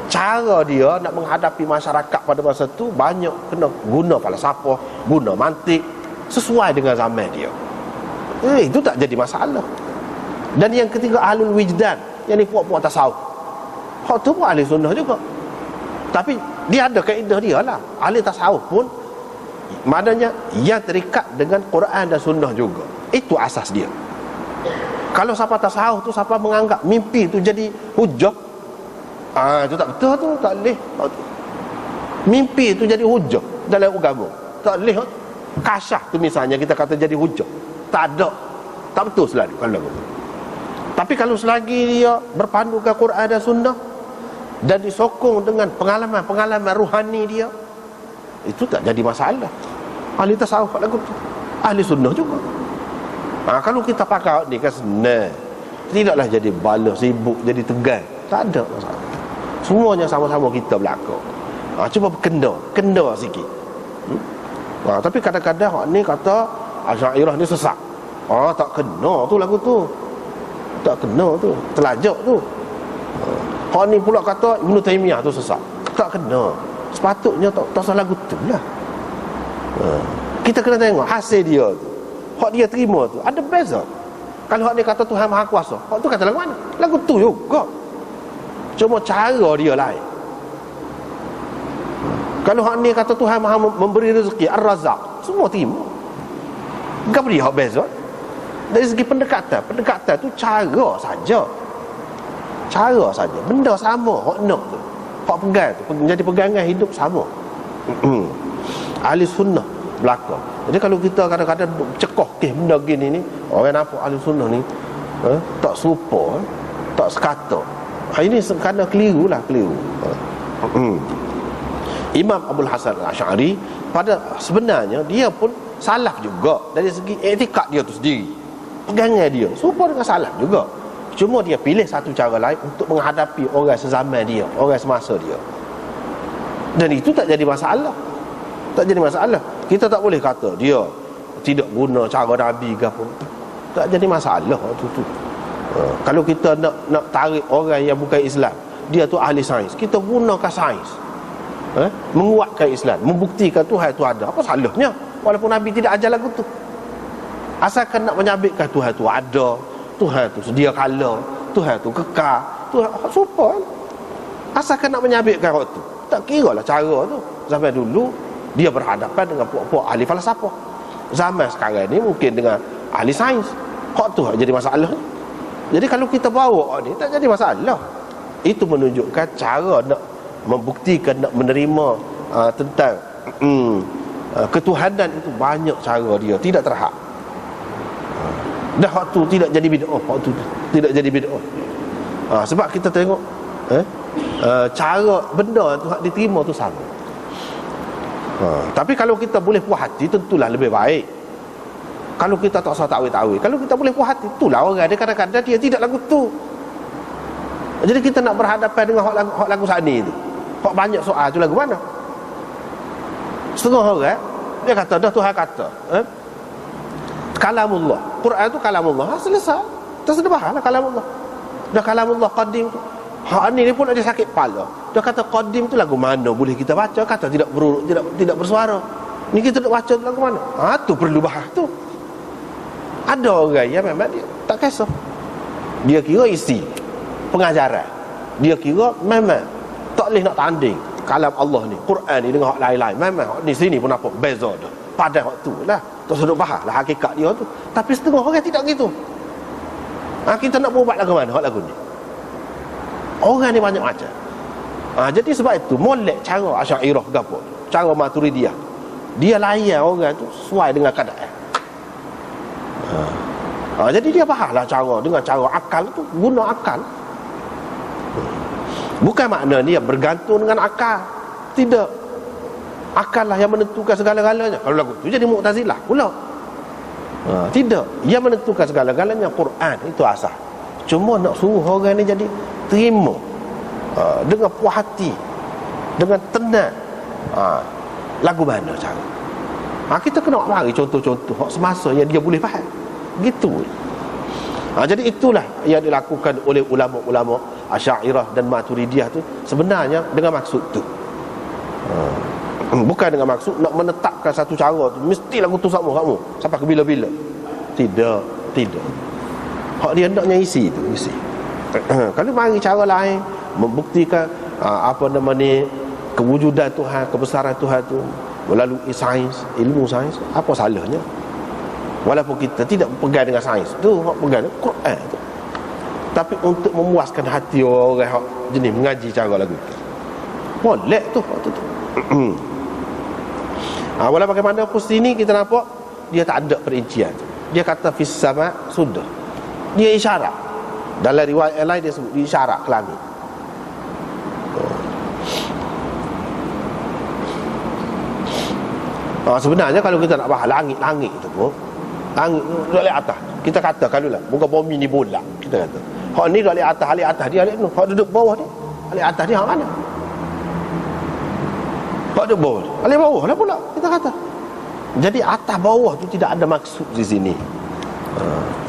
cara dia nak menghadapi masyarakat pada masa tu banyak kena guna falsafah, guna mantik sesuai dengan zaman dia. Itu tak jadi masalah. Dan yang ketiga ahlul wijdan, yang ni puak-puak tasawuf. Hak tu pun ahli sunnah juga. Tapi dia ada kaedah dia lah. Ahli tasawuf pun maknanya yang terikat dengan Quran dan sunnah juga. Itu asas dia. Kalau siapa tasawuf tu siapa menganggap mimpi tu jadi hujah, itu tak betul tu, tak boleh. Mimpi tu jadi hujah dalam agama, tak boleh. Kasyaf tu misalnya kita kata jadi hujah, tak ada, tak betul selalu kalau begitu. Tapi kalau selagi dia berpandukan Quran dan sunnah dan disokong dengan pengalaman ruhani dia, itu tak jadi masalah. Ahli tasawuf lagu tu, ahli sunnah juga. Kalau kita pakai ni kan senang, tidaklah jadi bala sibuk, jadi tegang, tak ada masalah. Semuanya sama-sama kita belakang. Cuba kena sikit. Tapi kadang-kadang hak ni kata Asy'ariyah ni sesat. Tak kena tu lagu tu. Tak kena tu, terlajak tu. Hak ni pula kata Ibn Taymiyah tu sesat. Tak kena. Sepatutnya tak salah lagu tu lah. Kita kena tengok hasil dia tu. Hak dia terima tu ada beza. Kalau hak dia kata Tuhan Maha Kuasa, hak tu kata lagu mana? Lagu tu juga. Cuma cara dia lain. Kalau hak ni kata Tuhan Maha memberi rezeki, Ar-Razzaq, semua terima. Kenapa dia hak beza? Dari segi pendekatan tu cara saja. Cara saja. Benda sama hak nak tu. Hak pegang tu menjadi pegangan hidup sama. Ahli sunnah belaka. Jadi kalau kita kadang-kadang cekoh benda gini ni, orang nampak ahli sunnah ni tak serupa, tak sekata. Ini kerana keliru. Imam Abdul Hasan Al-Asy'ari pada sebenarnya dia pun salaf juga dari segi etikad dia tu sendiri, pegangan dia serupa dengan salaf juga. Cuma dia pilih satu cara lain untuk menghadapi orang sezaman dia, orang semasa dia. Dan itu tak jadi masalah. Tak jadi masalah. Kita tak boleh kata dia tidak guna cara Nabi ke apa. Tak jadi masalah tu. Kalau kita nak tarik orang yang bukan Islam, dia tu ahli sains, kita gunakan sains, menguatkan Islam, membuktikan Tuhan tu ada. Apa salahnya? Walaupun Nabi tidak ajar lagu tu. Asalkan nak menyabitkan Tuhan tu ada, Tuhan tu sedia kala, Tuhan tu kekal, Tuhan serupa. Asalkan nak menyabitkan waktu tu, tak kira lah cara tu. Zaman dulu dia berhadapan dengan puak-puak ahli falsafah. Zaman sekarang ni mungkin dengan ahli sains. Hak tu jadi masalah. Jadi kalau kita bawa ni tak jadi masalah. Itu menunjukkan cara nak membuktikan, nak menerima tentang ketuhanan itu banyak cara dia, tidak terhad. Dah hak tu tidak jadi bid'ah, hak tu tidak jadi bid'ah. Sebab kita tengok cara benda tu hak diterima tu sama. Tapi kalau kita boleh puas hati, tentulah lebih baik. Kalau kita tak usah takwil-takwil, kalau kita boleh puas hati, itulah orang dia kadang-kadang dia tidak lagu tu. Jadi kita nak berhadapan dengan hak lagu sani tu, hak banyak soal tu lagu mana? Setengah orang dia kata dah Tuhan kata kalamullah, Quran tu kalamullah, selesai. Tersedebahlah kalamullah. Dah kalamullah qadim tu. Hak ni pun ada sakit kepala. Dia kata qadim tu lagu mana boleh kita baca, kata tidak bersuara. Ni kita nak baca lagu mana? Tu perlu bahas tu. Ada orang yang memang dia tak kisah. Dia kira isi pengajaran. Dia kira memang tak boleh nak tanding kalam Allah ni, Quran ni dengan hak lain-lain. Memang hak ni sini pun apa beza dah. Pada hak tu lah. Tak sedut bahas lah hakikat dia tu. Tapi setengah orang tidak gitu. Kita nak buat lagu mana hak lagu ni? Orang ni banyak macam. Jadi sebab itu molek cara Asy'ariyah ke apa, cara Maturidiyah, dia layan orang tu sesuai dengan keadaan. Jadi dia faham lah cara, dengan cara akal tu, guna akal. Bukan makna dia bergantung dengan akal. Tidak. Akal lah yang menentukan segala-galanya. Kalau lagu tu jadi Mu'tazilah pula. Tidak. Yang menentukan segala-galanya Quran, itu asal. Cuma nak suruh orang ni jadi terima dengan puas hati, dengan tenang. Lagu mana cara? Kita kena bagi contoh-contoh hak semasa yang dia boleh faham. Gitu. Jadi itulah yang dilakukan oleh ulama-ulama Asy'ariyah dan Maturidiyah tu sebenarnya dengan maksud tu. Bukan dengan maksud nak menetapkan satu cara tu mesti lagu tu sama kamu sampai ke bila-bila. Tidak. Hak dia hendaknya isi tu, isi. Kalau mari cara lain membuktikan apa nama ni, kewujudan Tuhan, kebesaran Tuhan tu melalui sains, ilmu sains, apa salahnya? Walaupun kita tidak pegang dengan sains tu, hak pegang Quran tu. Tapi untuk memuaskan hati orang hak jenis mengaji cara lagu tu, boleh tu waktu tu. Walau bagaimanapun sini kita nampak dia tak ada perincian tu. Dia kata fis sama sudah. Dia isyarat. Dalam riwayat lain dia sebut dia isyarat ke langit. Sebenarnya kalau kita nak bahas langit itu pun, langit duduk atas. Kita kata kalau lah muka bumi ni bulat, kita kata hak ni duduk atas dia, hak duduk bawah dia, atas dia hak mana? Hak duduk bawah dia, bawah lah pula kita kata. Jadi atas bawah tu tidak ada maksud di sini,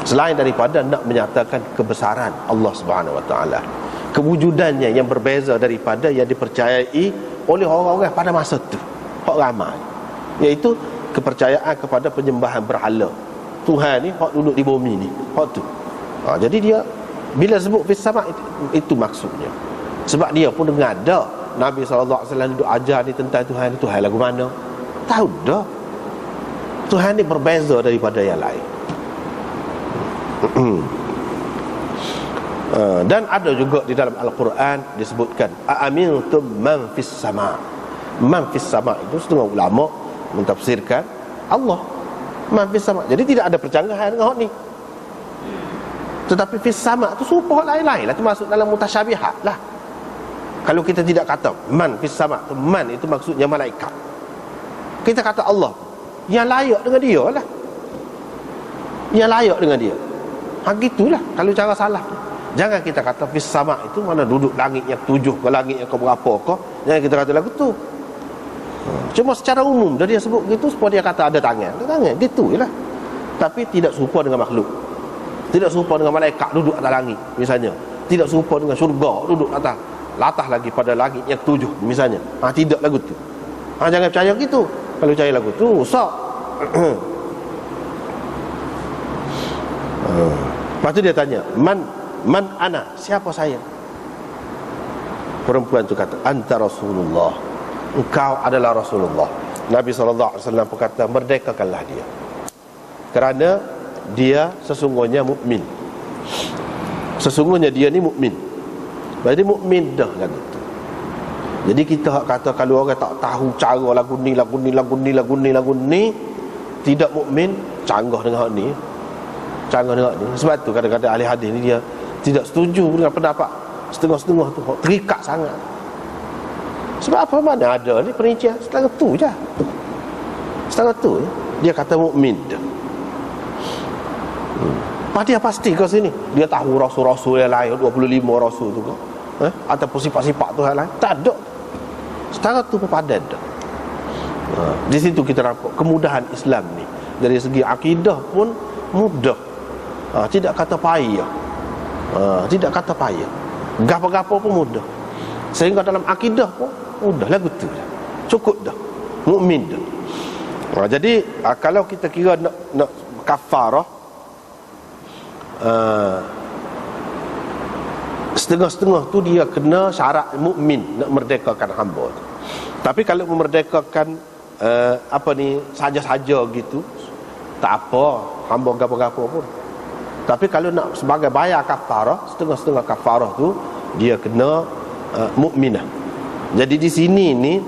selain daripada nak menyatakan kebesaran Allah Subhanahu Wa Taala, kewujudannya yang berbeza daripada yang dipercayai oleh orang-orang pada masa tu, hak ramai, iaitu kepercayaan kepada penyembahan berhala. Tuhan ni hak duduk di bumi ni, hak tu. Jadi dia bila sebut fis sama itu maksudnya. Sebab dia pun dengar dah Nabi SAW duduk ajar ni tentang Tuhan ni. Tuhan lagu mana? Tahu dah. Tuhan ni berbeza daripada yang lain. Dan ada juga di dalam Al-Quran disebutkan a'amintum man fis sama. Man fis sama itu setengah ulama mentafsirkan Allah man fis sama. Jadi tidak ada percanggahan dengan hak ni. Tetapi fis sama tu serupa lain-lain lah, termasuk dalam mutasyabihat lah. Kalau kita tidak kata man fis sama tu, man itu maksudnya malaikat, kita kata Allah yang layak dengan dia lah, yang layak dengan dia. Gitulah kalau cara salah tu. Jangan kita kata fis sama itu mana duduk langit yang 7 ke langit yang ke berapa ke. Jangan kita kata lagu tu. Cuma secara umum dia sebut gitu supaya dia kata ada tangan. Ada tangan gitu je lah. Tapi tidak serupa dengan makhluk. Tidak serupa dengan malaikat duduk atas langit misalnya. Tidak serupa dengan syurga duduk atas latah lagi pada langit yang 7 misalnya. Tidak lagu tu. Jangan percaya gitu. Kalau percaya lagu tu rosak. Lepas tu dia tanya, Man ana, siapa saya? Perempuan tu kata, anta Rasulullah, engkau adalah Rasulullah. Nabi SAW berkata, merdekakanlah dia, kerana dia sesungguhnya mukmin. Sesungguhnya dia ni mukmin. Berarti mukmin dah lagu tu. Jadi kita kata kalau orang tak tahu cara lagu ni, tidak mukmin, canggah dengan hak ni. Canggah dengan hak ni. Sebab tu kadang-kadang ahli hadis ni dia tidak setuju dengan pendapat setengah-setengah tu, terikat sangat. Sebab apa, mana ada ni perincian setengah tu je. Setengah tu dia kata mukmin dah. Dia pasti ke sini dia tahu rasul-rasul yang lain 25 rasul tu ke, ataupun sifat-sifat tu yang lain tak ada. Setengah tu padan dah. Di situ kita nampak kemudahan Islam ni. Dari segi akidah pun mudah. Tidak kata payah. Tidak kata payah.
gapo-gapo pun mudah. Sehingga dalam akidah pun mudah lagu tu dah. Cukup dah. Mukmin dah. Jadi kalau kita kira nak kafarah, setengah-setengah tu dia kena syarat mukmin nak merdekakan hamba tu. Tapi kalau memerdekakan saja-saja gitu, tak apa, hamba gapo-gapo pun. Tapi kalau nak sebagai bayar kafarah, setengah-setengah kafarah tu dia kena mukminah. Jadi di sini ni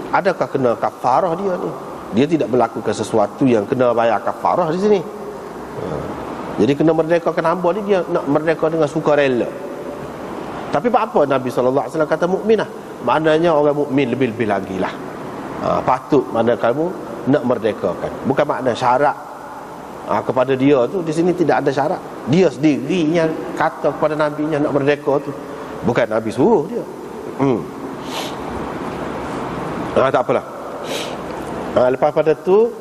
adakah kena kafarah dia ni? Dia tidak melakukan sesuatu yang kena bayar kafarah di sini. Jadi kena merdekakan hamba ni, dia nak merdeka dengan sukarela. Tapi apa Nabi SAW kata mukminah? Maknanya orang mukmin lebih-lebih lagi lah. Patut mana kamu nak merdekakan. Bukan makna syarat kepada dia tu, di sini tidak ada syarat. Dia sendiri yang kata kepada Nabi nya nak merdeka tu. Bukan Nabi suruh dia. Tak apalah. Lepas pada tu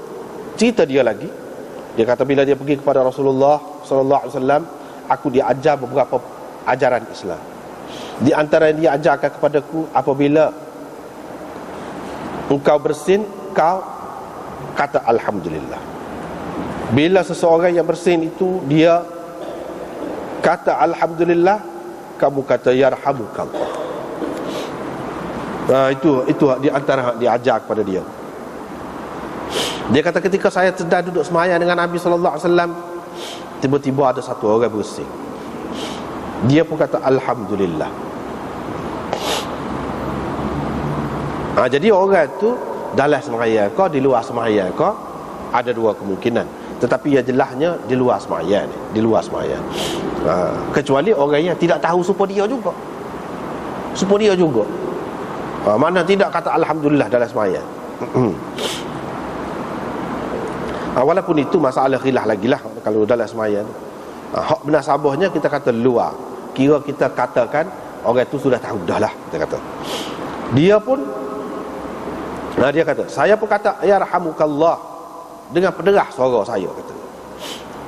cerita dia lagi. Dia kata bila dia pergi kepada Rasulullah sallallahu alaihi wasallam, aku diajar beberapa ajaran Islam. Di antara yang dia ajarkan kepadaku, apabila engkau bersin, kau kata alhamdulillah. Bila seseorang yang bersin itu dia kata alhamdulillah, kamu kata yarhamukallah. Itu di antara yang diajar kepada dia. Dia kata ketika saya sedang duduk sembahyang dengan Nabi sallallahu alaihi wasallam, tiba-tiba ada satu orang bersin. Dia pun kata alhamdulillah. Jadi orang tu dalam sembahyang kau, di luar sembahyang kau, ada dua kemungkinan. Tetapi yang jelasnya di luar sembahyang, di luar sembahyang. Kecuali orang yang tidak tahu supaya dia juga. Supaya dia juga. Mana tidak kata alhamdulillah dalam sembahyang. Walaupun itu masalah khilaf lagi lah kalau dalam sembahyang. Hak munasabahnya kita kata luar. Kira kita katakan orang itu sudah tahu dah lah, kita kata. Dia pun dia kata, saya pun kata yarhamukallah dengan penderah suara saya, kata.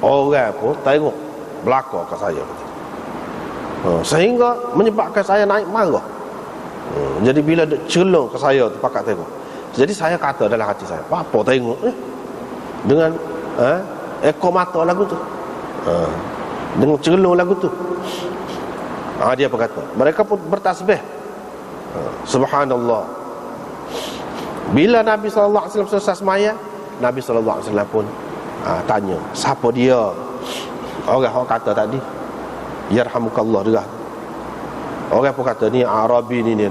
Orang pun tengok belakang ke saya, kata. Sehingga menyebabkan saya naik marah. Jadi bila dia celung ke saya tu, pakak tengok. Jadi saya kata dalam hati saya, apa tengok dengan ekor mata lagu tu, dengan celung lagu tu. Dia berkata, mereka pun bertasbih, subhanallah. Bila Nabi SAW selesai sembahyang, Nabi SAW pun tanya, siapa dia? Orang kata tadi yarhamukallah juga. Orang pun kata ni Arabi ni ni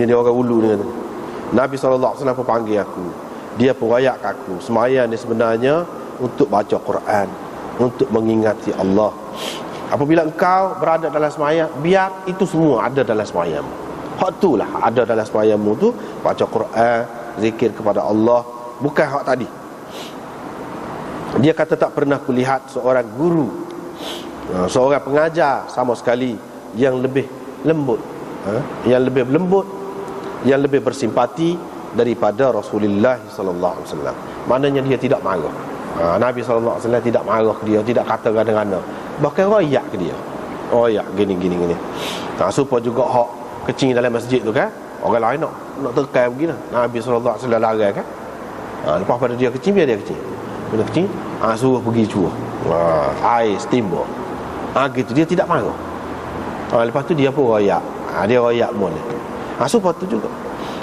dia orang ulu ni. Nabi SAW pun panggil aku. Dia pun rayak aku, sembahyang ni sebenarnya untuk baca Quran, untuk mengingati Allah. Apabila engkau berada dalam sembahyang, biar itu semua ada dalam sembahyangmu. Hak tu lah ada dalam sembahyangmu tu, baca Quran, zikir kepada Allah, bukan hak tadi. Dia kata tak pernah kulihat seorang guru, seorang pengajar sama sekali yang lebih lembut, yang lebih lembut, yang lebih bersimpati daripada Rasulullah sallallahu alaihi wasallam. Maknanya dia tidak marah. Nabi sallallahu alaihi wasallam tidak marah ke dia, tidak kata gana-gana, bahkan royak ke dia. Royak gini. Supaya juga hak kecil dalam masjid tu kan, orang lain nak tekan begini, Nabi sallallahu alaihi wasallam larang kan. Lepas pada dia kecil, biar dia kecil. Bila kecil, suruh pergi cuah. Air steamboat. Gitu, dia tidak marah. Lepas tu dia pun royak. Dia royak boleh. Supaya tu juga.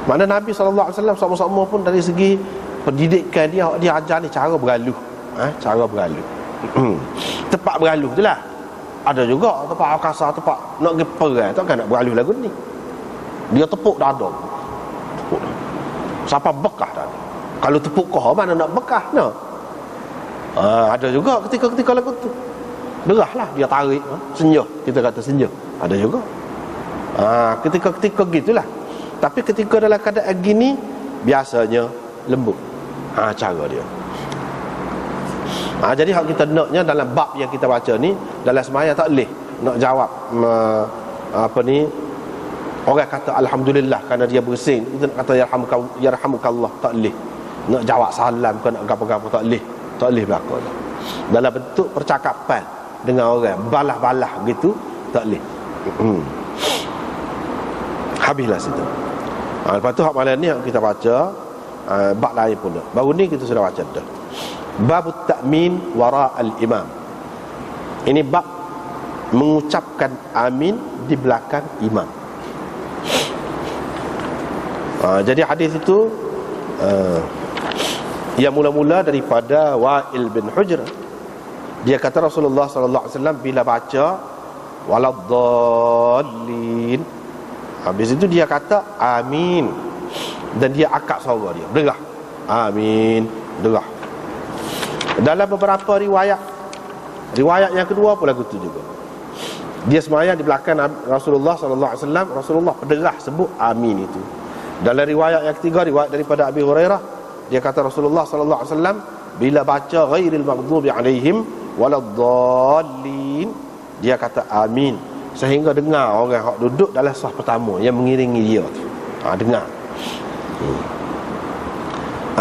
Mana Nabi SAW sama-sama pun dari segi pendidikan dia ajar ni cara bergaluh. Cara bergaluh. Tepat bergaluh tu lah. Ada juga tempat kasar, tempat nak pergi perang, takkan nak bergaluh lagu ni. Dia tepuk dada. Siapa bekah tadi? Kalau tepuk kau, mana nak bekah nak? Ada juga ketika lagu tu. Derah lah dia tarik, senyah. Kita kata senyah. Ada juga. Ketika gitulah. Tapi ketika dalam keadaan gini, biasanya lembut. Cara dia. Jadi hak kita naknya dalam bab yang kita baca ni, dalam sembahyang tak boleh nak jawab orang kata alhamdulillah kerana dia bersin, kita nak kata yarhamukallah, tak boleh. Nak jawab salam ke nak apa-apa, tak boleh berlaku. Dalam bentuk percakapan dengan orang balah-balah gitu, tak boleh.
Habislah situ. Lepas tu hak malam ni kita baca bab lain pun dah. Baru ni kita sudah baca dah. Babut ta'min wara al-imam. Ini bab mengucapkan amin di belakang imam. Jadi hadis itu yang mula-mula daripada Wa'il bin Hujr. Dia kata Rasulullah sallallahu alaihi wasallam bila baca waladdallin, habis itu dia kata amin, dan dia akak suara dia derah, amin, derah. Dalam beberapa riwayat yang kedua pun lagu tu juga, dia sembahyang di belakang Rasulullah sallallahu alaihi wasallam, Rasulullah pederah sebut amin itu. Dalam riwayat yang ketiga, riwayat daripada Abi Hurairah, dia kata Rasulullah sallallahu alaihi wasallam bila baca ghairil maghdubi alaihim waladdallin, dia kata amin, sehingga dengar orang hak duduk dalam saf pertama yang mengiringi dia tu. Dengar.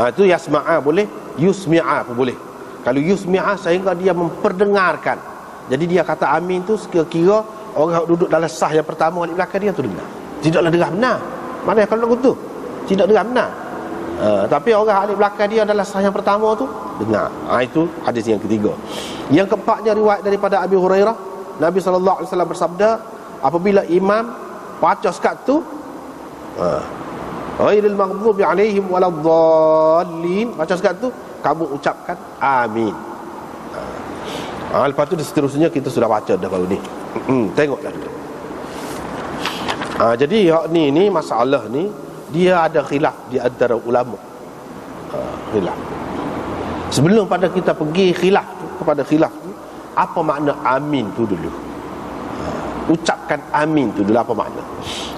Itu yasma'a boleh, yusmi'a pun boleh. Kalau yusmi'a sehingga dia memperdengarkan. Jadi dia kata amin tu sekira-kira orang hak duduk dalam saf yang pertama di belakang dia tu dengar. Tidaklah dengar benar. Mana kalau lagu tu tidak dengar benar. Tapi orang di belakang dia adalah sah yang pertama tu dengar. Itu hadis yang ketiga. Yang keempatnya riwayat daripada Abi Hurairah, Nabi sallallahu alaihi wasallam bersabda, apabila imam baca sekat tu ghairil maghdubi alaihim waladdallin, baca sekat tu kamu ucapkan amin. Lepas tu seterusnya kita sudah baca dah baru ni. Tengoklah dulu. Jadi hak ni masalah ni dia ada khilaf di antara ulama. Khilaf. Sebelum pada kita pergi kepada khilaf tu, apa makna amin tu dulu? Ucapkan amin tu dulu apa makna?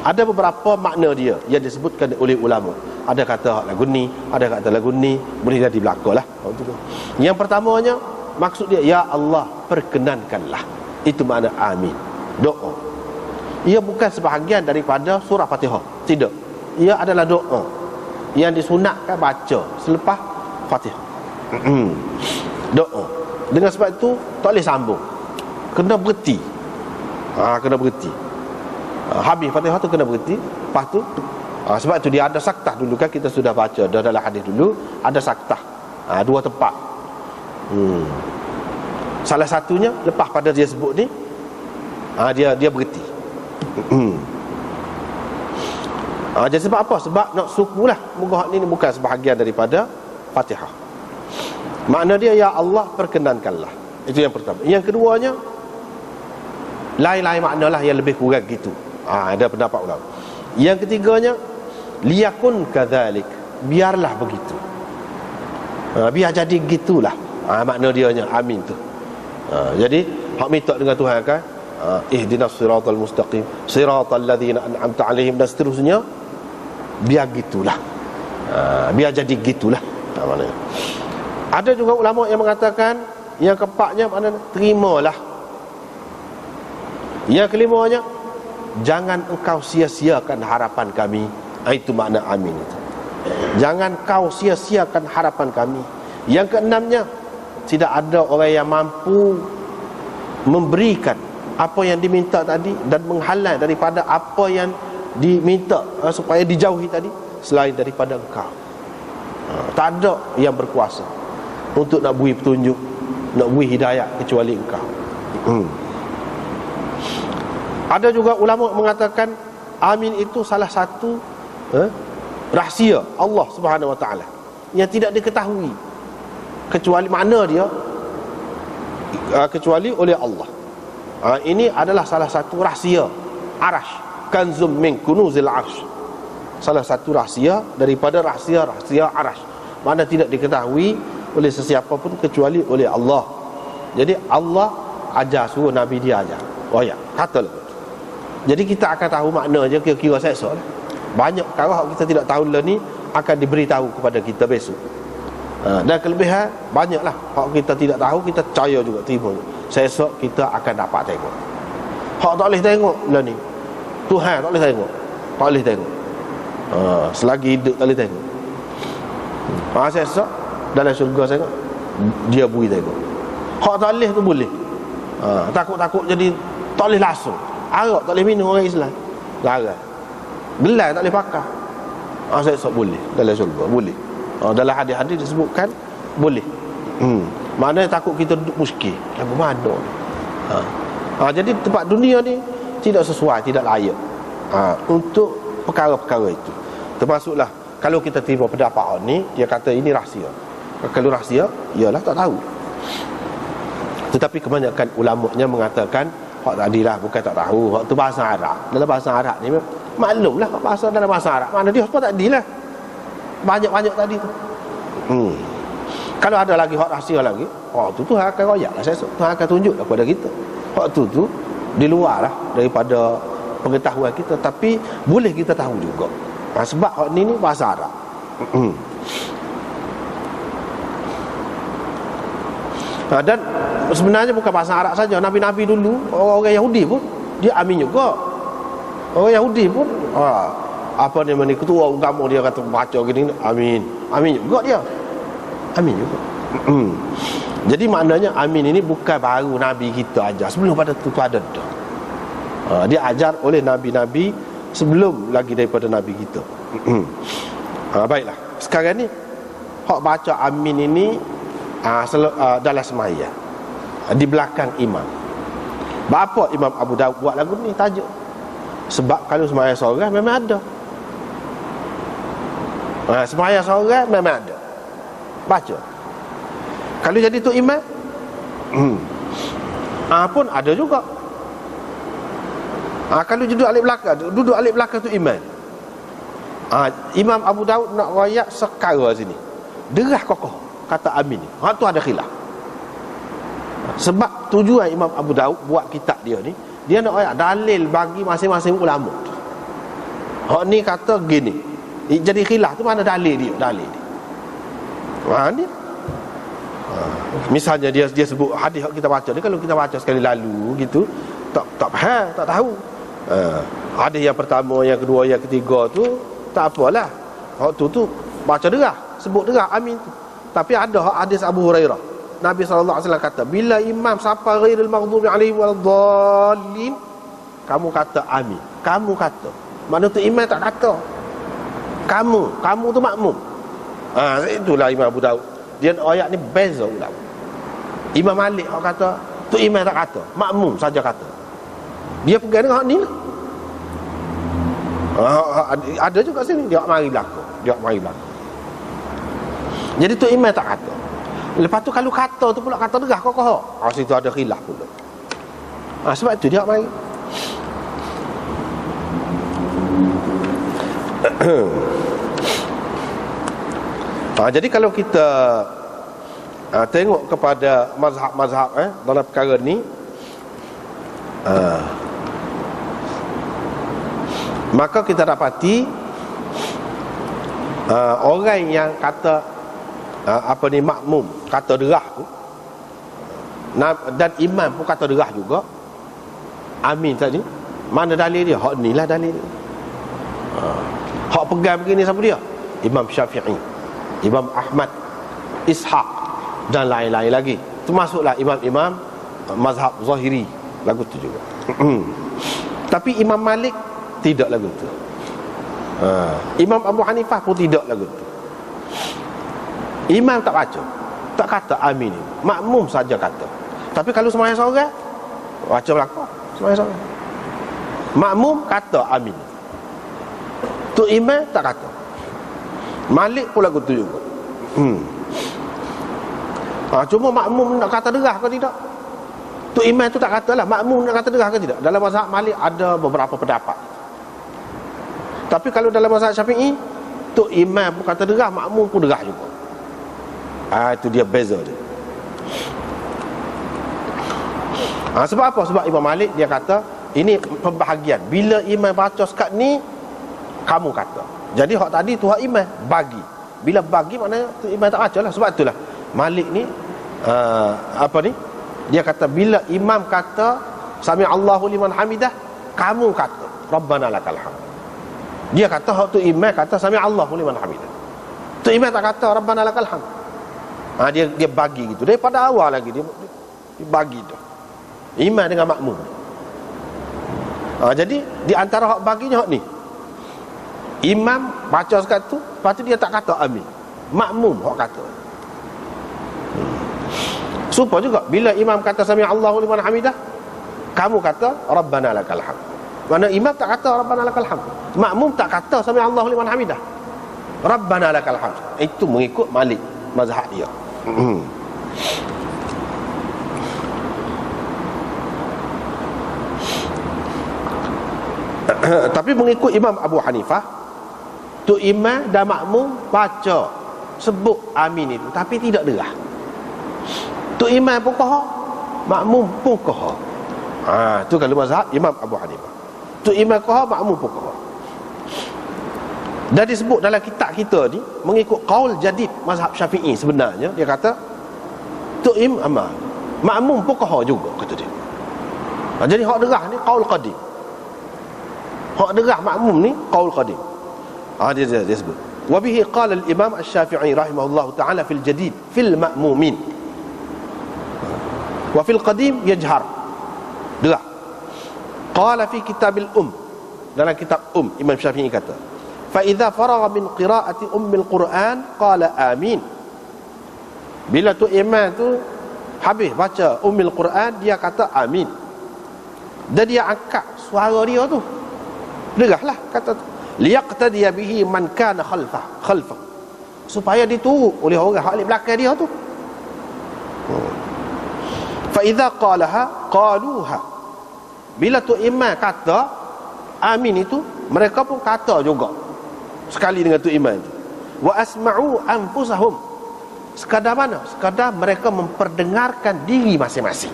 Ada beberapa makna dia yang disebutkan oleh ulama. Ada kata lagu ni, ada kata lagu ni, boleh jadi belakalah. Yang pertamanya maksud dia, ya Allah perkenankanlah. Itu makna amin. Doa. Ia bukan sebahagian daripada surah Fatihah. Tidak. Ia adalah doa yang disunatkan baca selepas Fatihah. Doa. Dengan sebab itu tak boleh sambung, kena berhenti. Kena berhenti. Habis Fatihah tu kena berhenti. Lepas tu sebab tu dia ada saktah dulu, kan kita sudah baca dah dalam hadis dulu, ada saktah. Dua tempat. Salah satunya lepas pada dia sebut ni, dia berhenti. Jadi sebab apa? Sebab nak sukulah moga ni bukan sebahagian daripada Fatihah. Makna dia ya Allah perkenankanlah. Itu yang pertama. Yang keduanya lain-lain maknalah yang lebih kurang gitu. Ada pendapat ulama. Yang ketiganya liyakun kadzalik, biarlah begitu. Biar jadi gitulah. Makna dianya amin tu. Jadi hak minta dengan Tuhan kan, ihdinas siratal mustaqim siratal ladzina an'amta alaihim, dan seterusnya. Biar gitulah. Biar jadi gitulah. Maknanya. Ada juga ulama yang mengatakan yang keempatnya maknanya terimalah. Yang kelimanya jangan engkau sia-siakan harapan kami. Itu makna amin itu. Jangan kau sia-siakan harapan kami. Yang keenamnya, tidak ada orang yang mampu memberikan apa yang diminta tadi dan menghalang daripada apa yang diminta supaya dijauhi tadi selain daripada engkau. Tak ada yang berkuasa untuk nak beri petunjuk, nak beri hidayah kecuali engkau. Ada juga ulama mengatakan amin itu salah satu rahsia Allah Subhanahu Wa Taala yang tidak diketahui kecuali makna dia kecuali oleh Allah. Ini adalah salah satu rahsia Arash, kanzum min kunuzil arsh. Salah satu rahsia daripada rahsia-rahsia Arash. Mana tidak diketahui oleh sesiapa pun kecuali oleh Allah. Jadi Allah ajar, suruh Nabi dia ajar. Oh ya, katalah. Jadi kita akan tahu maknanya kira-kira esok. Banyak perkara kita tidak tahu lah ni akan diberitahu kepada kita besok. Dan kelebihan banyaklah. Hak kita tidak tahu, kita percaya juga, terima. Esok kita akan dapat tengok. Hak tak boleh tengok lah ni, Tuhan tak boleh tengok. Tak boleh tengok. Selagi hidup tak boleh tengok. Esok dalam syurga tengok, dia beri tengok. Hak tak boleh tu boleh. Takut-takut jadi tak boleh langsung.
Arak tak boleh minum orang Islam. Larang. Gelar tak boleh pakai. Saya sebut boleh dalam syurga, boleh. Dalam hadis-hadis disebutkan boleh. Maknanya takut kita duduk muskil. Lagu mana? Jadi tempat dunia ni tidak sesuai, tidak layak untuk perkara-perkara itu. Termasuklah kalau kita terima pendapat orang ni, dia kata ini rahsia. Kalau rahsia, ialah tak tahu. Tetapi kebanyakan ulamanya mengatakan hak tadi lah, bukan tak tahu. Hak tu bahasa Arab. Dalam bahasa Arab ni maklumlah bahasa dalam bahasa Arab. Mana dia apa tadi lah. Banyak-banyak tadi tu. Kalau ada lagi hak rahsia lagi, tu akan royak lah. Tuhan akan tunjuk kepada kita. Hak tu di luar lah daripada pengetahuan kita, tapi boleh kita tahu juga. Sebab hak ni bahasa Arab. Dan sebenarnya bukan bahasa Arab saja. Nabi-nabi dulu, orang Yahudi pun dia amin juga. Orang Yahudi pun apa namanya, ketua agama dia kata baca gini, amin juga dia. Amin juga. Jadi maknanya amin ini bukan baru Nabi kita ajar. Sebelum pada tu ada dah. Dia ajar oleh Nabi-Nabi sebelum lagi daripada Nabi kita. Baiklah. Sekarang ni hak baca amin ini dalam sembahyang, di belakang imam. Bapa Imam Abu Daud buat lagu ni tajuk. Sebab kalau sembahyang seorang memang ada. Sembahyang seorang memang ada. Baca. Kalau jadi tu imam, pun ada juga. Kalau duduk alik belakang tu imam. Imam Abu Daud nak royak sekara sini. Derah kokoh kata amin ni. Tu ada khilaf. Sebab tujuan Imam Abu Daud buat kitab dia ni, dia nak royak dalil bagi masing-masing ulama. Hak ni kata gini. Jadi khilaf tu mana dalil dia? Dalil dia. Ni. Misalnya dia sebut hadis kita baca ni, kalau kita baca sekali lalu gitu, tak faham, tak tahu. Hadis yang pertama, yang kedua, yang ketiga tu tak apalah. Hak tu baca derah, sebut derah amin tu. Tapi ada hadis Abu Hurairah. Nabi sallallahu alaihi wasallam kata, bila imam sapa ghairil maghdubi alaihim waladdallin, kamu kata amin. Kamu kata. Mana tu imam tak kata. Kamu tu makmum. Itulah Imam Abu Daud. Dia ayat ni beza ulama. Imam Malik hak kata, tu imam tak kata, makmum saja kata. Dia pegang dengan hak ni lah. Ada juga sini dia mari belakang. Jadi tu imam tak kata. Lepas tu kalau kata tu pula kata derah kokoh. Situ ada khilaf pula. Sebab tu dia mari. Jadi kalau kita tengok kepada mazhab dalam perkara ni, maka kita dapati orang yang kata makmum kata derah tu, dan imam pun kata derah juga, amin tadi. Mana dalil dia? Hak ni lah dalil dia. Hak pegang begini siapa dia? Imam Syafi'i, Imam Ahmad, Ishaq dan lain-lain lagi. Termasuklah imam-imam mazhab Zahiri lagu tu juga. Tapi Imam Malik tidak lagu tu. Imam Abu Hanifah pun tidak lagu tu. Imam tak baca, tak kata amin, makmum saja kata. Tapi kalau sembahyang seorang, baca belakang sembahyang seorang, makmum kata amin. Tu imam tak kata. Malik pun lagu tu juga. Cuma makmum nak kata derah ke tidak? Tu imam tu tak katalah makmum nak kata derah ke tidak. Dalam mazhab Malik ada beberapa pendapat. Tapi kalau dalam mazhab Syafi'i, tu imam pun kata derah, makmum pun derah juga. Itu dia beza dia. Sebab apa? Sebab Imam Malik dia kata ini pembahagian. Bila imam baca sekat ni, kamu kata. Jadi hak tadi tu hak imam bagi. Bila bagi maknanya tu imam tak baca lah. Sebab itulah Malik ni dia kata bila imam kata sami Allahu liman hamidah, kamu kata Rabbana lakal hamd. Dia kata hak tu imam kata sami Allahu liman hamidah. Tu imam tak kata Rabbana lakal hamd. Dia bagi gitu. Daripada awal lagi dia bagi tu. Imam dengan makmum.
Jadi di antara hak baginya hak ni, imam baca sekatu, lepas tu dia tak kata amin, makmum hak kata. Supaya juga bila imam kata sami Allahu liman hamidah, kamu kata rabbana lakal hamd. Mana imam tak kata rabbana lakal hamd, makmum tak kata sami Allahu liman hamidah, rabbana lakal hamd. Itu mengikut Malik mazhab dia. Tapi mengikut Imam Abu Hanifah, tu imam dan makmum baca sebut amin itu, tapi tidak derah. Tu imam pun kohar, makmum pun kohar. Tu kalau mazhab Imam Abu Hanifah. Tu imam kohar, makmum pun kohar. Dan disebut dalam kitab kita ni, mengikut qaul jadid mazhab Syafi'i sebenarnya, dia kata tu imam, makmum pun kohar juga, kata dia. Jadi hak derah ni qaul qadim. Hak derah makmum ni qaul qadim. Dia sebut. Wa bihi qala al-Imam Asy-Syafi'i rahimahullahu ta'ala fil jadid fil ma'mumin. Wa fil qadim yajhar. Derah. Qala fi kitabil dalam kitab Imam Syafi'i kata, fa idza faragha min qira'ati ummil Quran qala amin. Bila tu imam tu habis baca ummil Quran, dia kata amin. Dan dia angkat suara dia tu, derahlah kata tu, liyaqtadiya bihi man kana khalfah, supaya diturut oleh orang hak di belakang dia tu. Fa idza qalaha qaluha, bila tu imam kata amin itu, mereka pun kata juga sekali dengan tu imam itu. Wa asma'u anfusahum, sekadar mana? Sekadar mereka memperdengarkan diri masing-masing.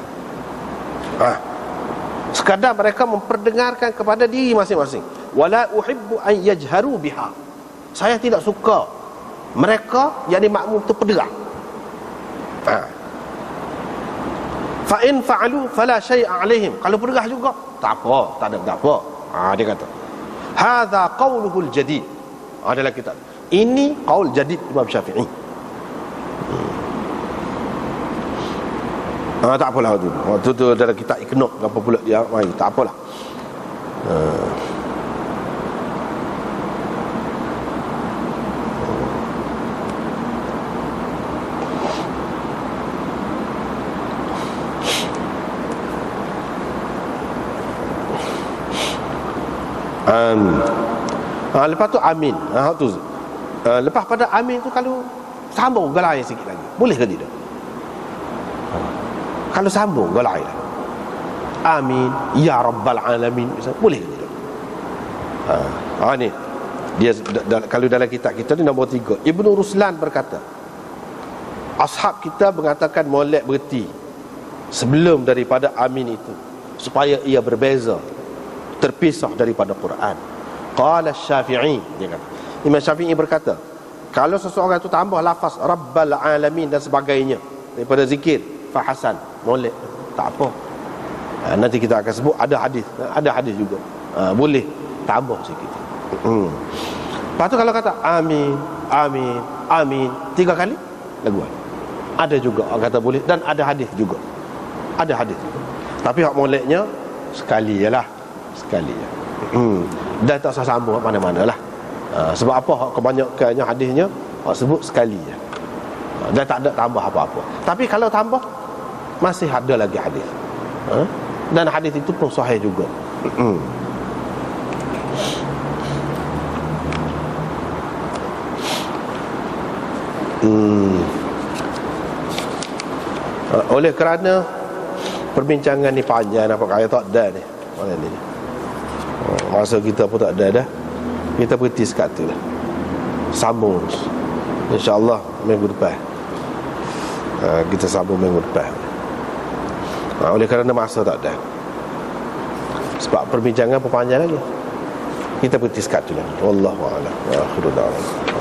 Sekadar mereka memperdengarkan kepada diri masing-masing. Wala uhibbu an yajharu biha, saya tidak suka mereka yang makmum tu berderah. Fa in fa'alu fala syai'a alaihim, kalau berderah juga tak apa, tak apa. Dia kata hadza qauluhul jadid. Adalah kitab ini qaul jadid Imam Syafi'i. Tak apalah tu. Waktu tu dalam kitab Iqna' apa pula dia mai, tak apalah. Lepas tu amin. Lepas pada amin tu, kalau sambung galai sikit lagi, boleh ke tidak? Kalau sambung galai lah, amin ya rabbal alamin, boleh ke tidak? Ni dia kalau dalam kitab kita ni nombor 3, Ibnu Ruslan berkata, ashab kita mengatakan molek berhenti sebelum daripada amin itu, supaya ia berbeza, terpisah daripada Quran. Qala Syafi'i, dia kata, Imam Syafi'i berkata, kalau seseorang itu tambah lafaz rabbal alamin dan sebagainya daripada zikir, fahasan, molek, tak apa. Nanti kita akan sebut ada hadis juga, boleh tambah sikit. Lepas tu kalau kata amin, amin, amin 3 kali, laguan. Ada juga orang kata boleh, dan ada hadis juga. Ada hadis juga. Tapi hak moleknya sekali je lah, sekali je. Dan tak usah sambung mana-mana lah. Sebab apa? Hak kebanyakannya hadisnya hak sebut sekali je, dan tak ada tambah apa-apa. Tapi kalau tambah, masih ada lagi hadis, dan hadis itu pun sahih juga. Oleh kerana perbincangan ni panjang, apa kaya tak ada ni, mana ni, masa kita pun tak ada dah, kita berhenti sekat tu lah. Sambung InsyaAllah minggu depan. Kita sambung minggu depan. Oleh kerana masa tak ada, sebab perbincangan perpanjang lagi, kita berhenti sekat tu lah. Wallahu a'lam. Wa akhiru da'wana.